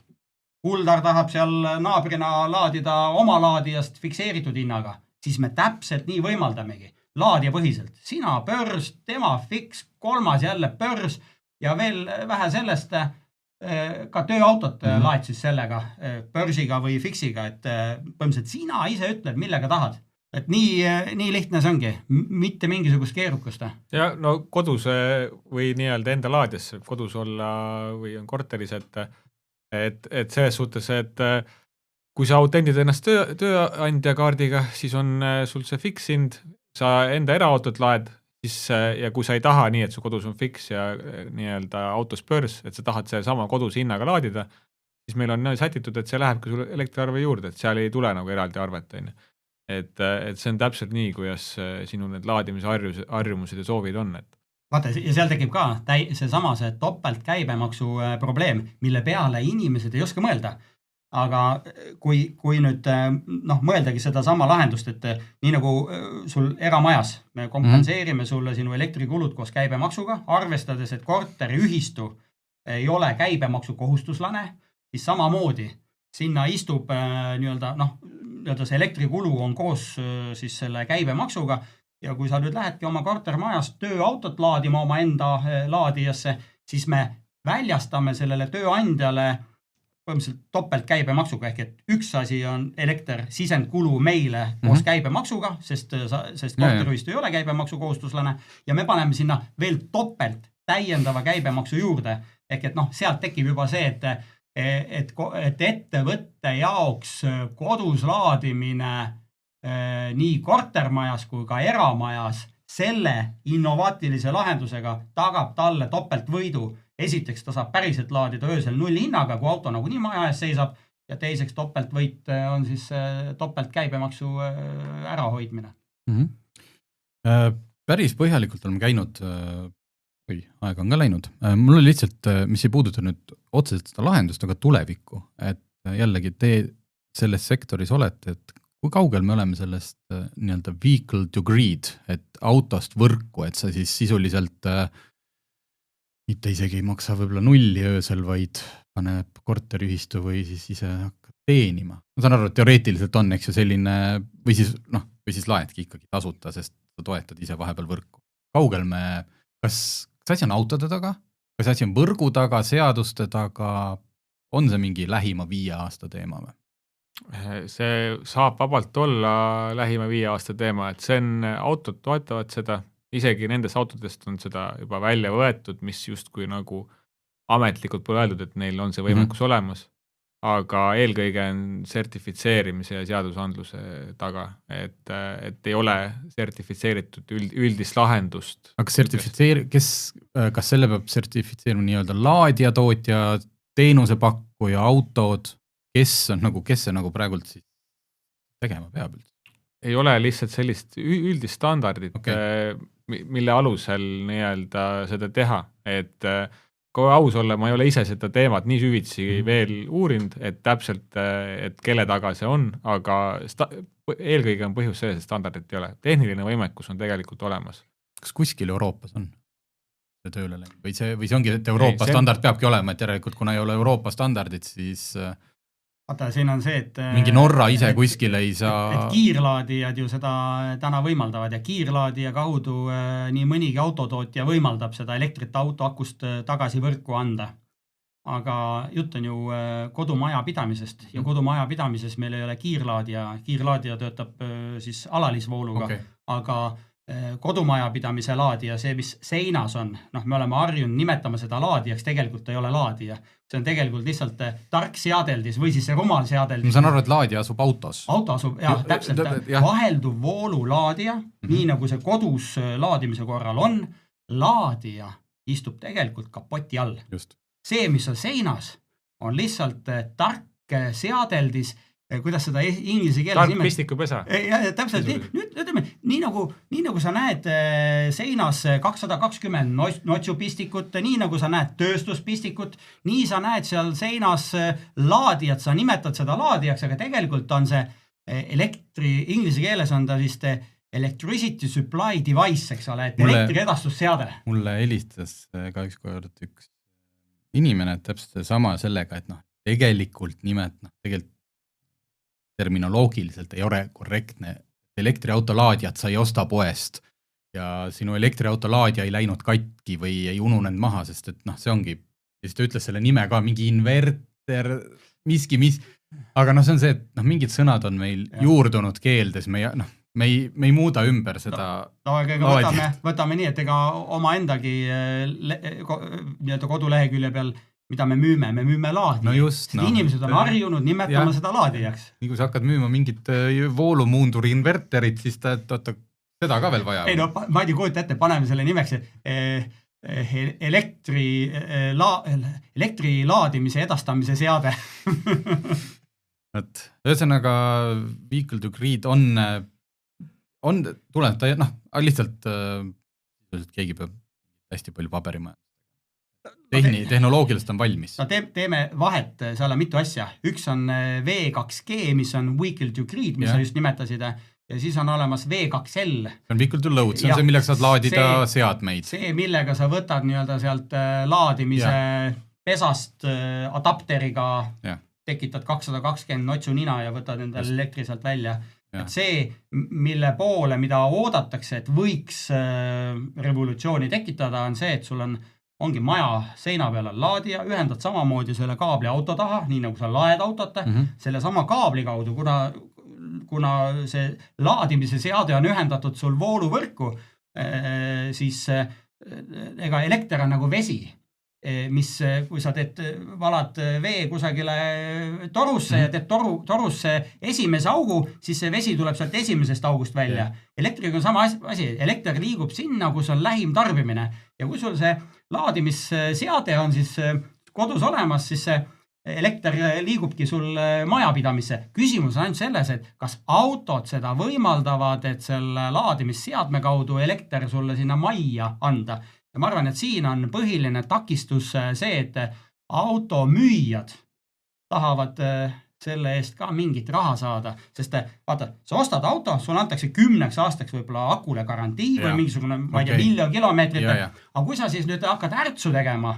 Kuldar tahab seal naabrina laadida oma laadijast fikseeritud hinnaga, siis me täpselt nii võimaldamegi. Laadija põhiselt. Sina börs, tema fiks, 3. jälle börs ja veel vähe sellest ka tööautot laed siis sellega börsiga või fiksiga, et põhimõtteliselt sina ise ütled, millega tahad. Et nii lihtne see ongi, mitte mingisugust keerukust. Ja kodus või nii-öelda enda laadjas kodus olla või on korteris, et selles suhtes, et kui sa autendid ennast tööandja kaardiga, siis on sul see fiksind, sa enda eraautot laed, siis, ja kui sa ei taha nii, et su kodus on fiks ja nii-öelda autos börs, et sa tahad selle sama kodus hinnaga laadida, siis meil on sätitud, et see läheb ka sul elektriarve juurde, et seal ei tule nagu eraldi arvet. Et see on täpselt nii, kuidas sinu need laadimise harjumused ja soovid on. Vaata, ja seal tekib ka see topelt käibemaksu probleem, mille peale inimesed ei oska mõelda. Aga kui nüüd mõeldagi seda sama lahendust, et nii nagu sul eramajas, me kompenseerime sulle sinu elektrikulud koos käibemaksuga, arvestades, et korteriühistu ei ole käibemaksu kohustuslane, siis samamoodi sinna istub nii-öelda see elektrikulu on koos siis selle käibemaksuga ja kui sa nüüd lähedki oma kortermajas tööautot laadima oma enda laadijasse, siis me väljastame sellele tööandjale põhimõtteliselt topelt käibemaksuga, ehk et üks asi on elekter sisendkulu meile koos käibemaksuga, sest korteriühistu ei ole käibemaksu kohustuslane ja me paneme sinna veel topelt täiendava käibemaksu juurde, ehk et sealt tekib juba see, et ettevõtte jaoks kodus laadimine nii kortermajas kui ka eramajas selle innovaatilise lahendusega tagab talle topelt võidu. Esiteks ta saab päriselt laadida öösel 0 hinnaga, kui auto nagunii maja ees seisab ja teiseks topelt võit on siis topelt käibemaksu ärahoidmine. Päris põhjalikult oleme käinud, aega on ka läinud. Mul oli lihtsalt, mis ei puuduta nüüd otseselt seda lahendust, aga tulevikku, et jällegi te selles sektoris olete, et kui kaugel me oleme sellest nii-öelda vehicle to grid, et autost võrku, et sa siis sisuliselt mitte isegi ei maksa võib-olla 0 öösel, vaid paneb korteriühistu või siis ise hakkab teenima. Ma saan aru, et teoreetiliselt on, eks ju, selline, või siis laedki ikkagi tasuta, sest sa toetad ise vahepeal võrku. Kaugel me, kas asi on autode taga, kas asi on võrgu taga, seaduste taga, on see mingi lähima 5 aasta teema või? See saab vabalt olla lähima 5 aasta teema, et see on, autod toetavad seda, isegi nendes autodest on seda juba välja võetud, mis justkui nagu ametlikult pole öeldud, et neil on see võimekus olemas, aga eelkõige on sertifitseerimise ja seadusandluse taga, et ei ole sertifitseeritud üldist lahendust. Aga kas selle peab sertifitseerima nii-öelda laadija, tootja, teenusepakkuja, autod, kes see nagu praegult siis tegema peab üldse? Ei ole lihtsalt sellist üldist standardit, mille alusel nii-öelda seda teha, et kui aus olla, ma ei ole ise seda teemat nii süvitsi veel uurinud, et täpselt, et kelle taga see on, aga eelkõige on põhjus selles, et standardit ei ole. Tehniline võimekus on tegelikult olemas. Kas kuskil Euroopas on see tööle läinud? Või see ongi, et Euroopa standard peabki olema, et järelikult kuna ei ole Euroopa standardit, siis Vaata, siin on see, et mingi Norra ise kuskil ei saa et kiirlaadijad ju seda täna võimaldavad ja kiirlaadija kaudu nii mõnigi autotootja võimaldab seda elektrit auto akust tagasi võrku anda. Aga jutt on ju kodumaja pidamisest ja kodumaja pidamises meil ei ole kiirlaadija töötab siis alalisvooluga, aga kodumaja pidamise laadija, see, mis seinas on, me oleme harjunud nimetama seda laadijaks, tegelikult ei ole laadija. See on tegelikult lihtsalt tark seadeldis või siis see rumal seadeldis. Ma saan aru, et laadija asub autos. Auto asub, jah, täpselt. Vahelduv voolu laadija, nii nagu see kodus laadimise korral on, laadija istub tegelikult kapoti all. Just. See, mis on seinas, on lihtsalt tark seadeldis, kuidas seda inglise keeles tark pistikupesa. Täpselt, nüüd ütleme, nii nagu sa näed seinas 220 notsupistikut, nii nagu sa näed tööstuspistikut, nii sa näed seal seinas laadijat, sa nimetad seda laadijaks, aga tegelikult on see inglise keeles on ta siis electricity supply device, eks ole, et elektri edastusseade. Mulle helistas ka ükskord üks inimene, et täpselt sama sellega, et tegelikult tegelikult terminoloogiliselt ei ole korrektne. Elektriautolaadijat sa ei osta poest ja sinu elektriautolaadija ei läinud katki või ei ununenud maha, sest et see ongi, ja siis ta ütles selle nime ka, mingi inverter, miski, aga see on see, et mingid sõnad on meil juurdunud keeldes, me ei muuda ümber seda võtame nii, et ega oma endagi kodulehekülje peal mida me müüme laadi. No just, inimesed on harjunud nimetama seda laadijaks. Nii kui sa hakkad müüma mingit voolumuunduri inverterit, siis seda ka veel vaja. Ei ma ei kujuta ette, paneme selle nimeks elektri laadimise edastamise seade. Ühesõnaga vehicle to grid on tulenud, lihtsalt keegi peab hästi palju paberimaja. Tehnoloogiliselt on valmis. Teeme vahet, seal on mitu asja. Üks on V2G, mis on vehicle to grid, mis sa just nimetasid, ja siis on olemas V2L. See on vehicle to load, see on see, millega saad laadida seadmeid. See, millega sa võtad nii-öelda sealt laadimise pesast adapteriga, tekitad 220 notsu nina ja võtad endale elektri sealt välja. Et see, mille poole, mida oodatakse, et võiks revolutsiooni tekitada, on see, et sul ongi maja seina peal on laadija, ühendad samamoodi selle kaabli auto taha, nii nagu sa laed autot, selle sama kaabli kaudu, kuna see laadimise seade on ühendatud sul vooluvõrku, siis ega elekter on nagu vesi, mis, kui sa valad vee kusagile torusse ja teed torusse esimese augu, siis see vesi tuleb sealt esimesest august välja. Elektriga on sama asi. Elekter liigub sinna, kus on lähim tarbimine. Ja kui sul see laadimisseade on siis kodus olemas, siis see elekter liigubki sul majapidamisse. Küsimus on ainult selles, et kas autod seda võimaldavad, et selle laadimisseadme kaudu elekter sulle sinna majja anda. Ja ma arvan, et siin on põhiline takistus see, et automüüjad tahavad selle eest ka mingit raha saada, sest vaata, sa ostad auto, sul antakse 10 aastaks võib-olla akule garantii või mingisugune, ma ei tea, 1 000 000 kilomeetrit, aga kui sa siis nüüd hakkad ärtsu tegema,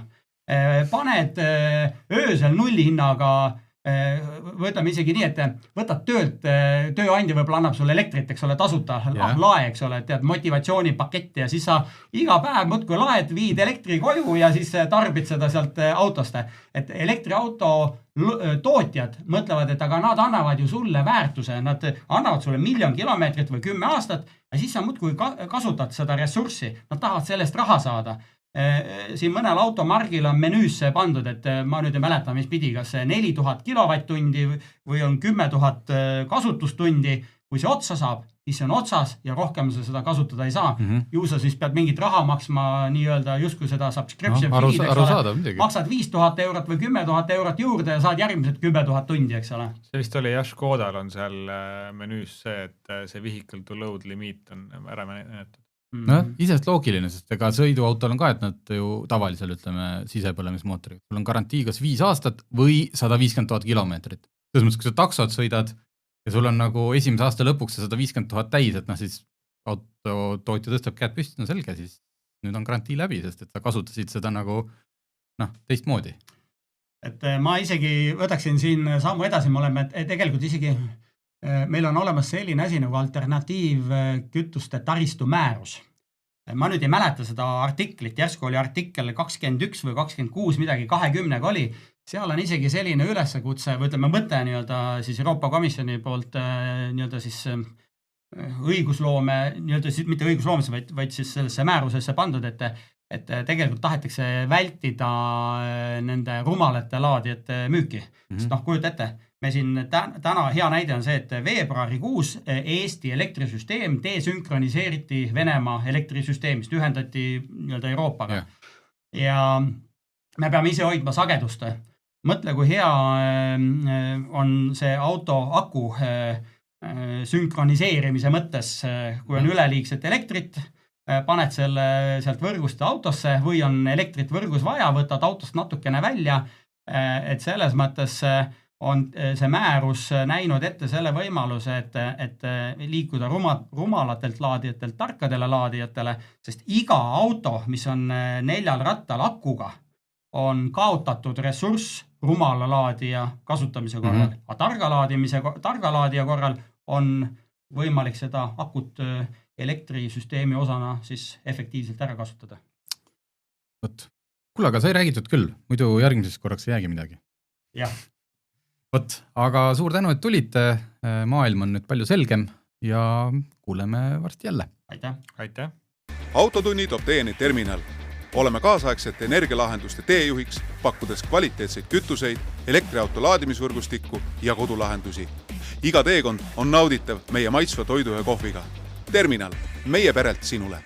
paned öösel nullihinnaga, võtame isegi nii, et võtad töölt, tööandja võib-olla annab sulle elektrit, eks ole, tasuta lae, eks ole, tead motivatsioonipaketti ja siis sa iga päev muudkui laed, viid elektri koju ja siis tarbid seda sealt autost. Et elektriauto tootjad mõtlevad, et aga nad annavad ju sulle väärtuse, nad annavad sulle 1 000 000 kilomeetrit või 10 aastat ja siis sa muudkui kasutad seda ressurssi, nad tahavad sellest raha saada. Siin mõnel automargil on menüüsse pandud, et ma nüüd ei mäleta, mis pidi, kas 4000 kilovatt-tundi või on 10 000 kasutustundi. Kui see otsa saab, siis see on otsas ja rohkem sa seda kasutada ei saa. Ju sa siis pead mingit raha maksma nii-öelda justkui seda subscription feed, maksad 5000 eurot või 10 000 eurot juurde ja saad järgmised 10 000 tundi, eks ole. See vist oli Škodal on seal menüüs see, et see vehicle to load limiit on ära menetletud. No, isest loogiline, sest ega sõiduautol on ka, et nad ju tavalisel, ütleme, sisepõlemismootoriga. Sul on garantii kas 5 aastat või 150 000 kilomeetrit. Selles mõttes, kui sa taksot sõidad ja sul on nagu esimese aasta lõpuks 150 000 täis, et siis autotootja tõstab käed püsti, no selge, siis nüüd on garantii läbi, sest et sa kasutasid seda nagu teistmoodi. Et ma isegi võtaksin siin sammu edasi, me oleme tegelikult isegi meil on olemas selline asi nagu alternatiivkütuste taristu määrus. Ma nüüd ei mäleta seda artiklit, järsku oli artikkel 21 või 26, midagi 20 oli. Seal on isegi selline üleskutse, või ütleme mõte nii-öelda siis Euroopa Komisjoni poolt nii-öelda siis õigusloome, nii-öelda siis mitte õigusloomes, vaid siis sellesse määrusesse pandud, et tegelikult tahetakse vältida nende rumalate laadijate müüki. Sest kujuta ette, me siin täna hea näide on see, et veebruarikuus Eesti elektrisüsteem desünkroniseeriti Venemaa elektrisüsteemist, ühendati nii-öelda Euroopaga. Ja me peame ise hoidma sagedust. Mõtle, kui hea on see auto aku sünkroniseerimise mõttes, kui on üleliigset elektrit, paned selle sealt võrgust autosse või on elektrit võrgus vaja, võtad autost natukene välja, et selles mõttes on see määrus näinud ette selle võimaluse, et liikuda rumalatelt laadijatelt tarkadele laadijatele, sest iga auto, mis on 4 rattal akuga, on kaotatud ressurss rumala laadija kasutamise korral. Aga targa laadija korral on võimalik seda akut elektrisüsteemi osana siis efektiivselt ära kasutada. Kuule, aga sai räägitud küll, muidu järgmises korraks ei jäägi midagi. Jah. Aga suur tänu, et tulite, maailm on nüüd palju selgem ja kuuleme varsti jälle. Aitäh! Autotunni toob teieni Terminal. Oleme kaasaegsete energialahenduste teejuhiks, pakkudes kvaliteetseid kütuseid, elektriauto laadimisvõrgustikku ja kodulahendusi. Iga teekond on nauditav meie maitsva toidu ja kohviga. Terminal, meie perelt sinule!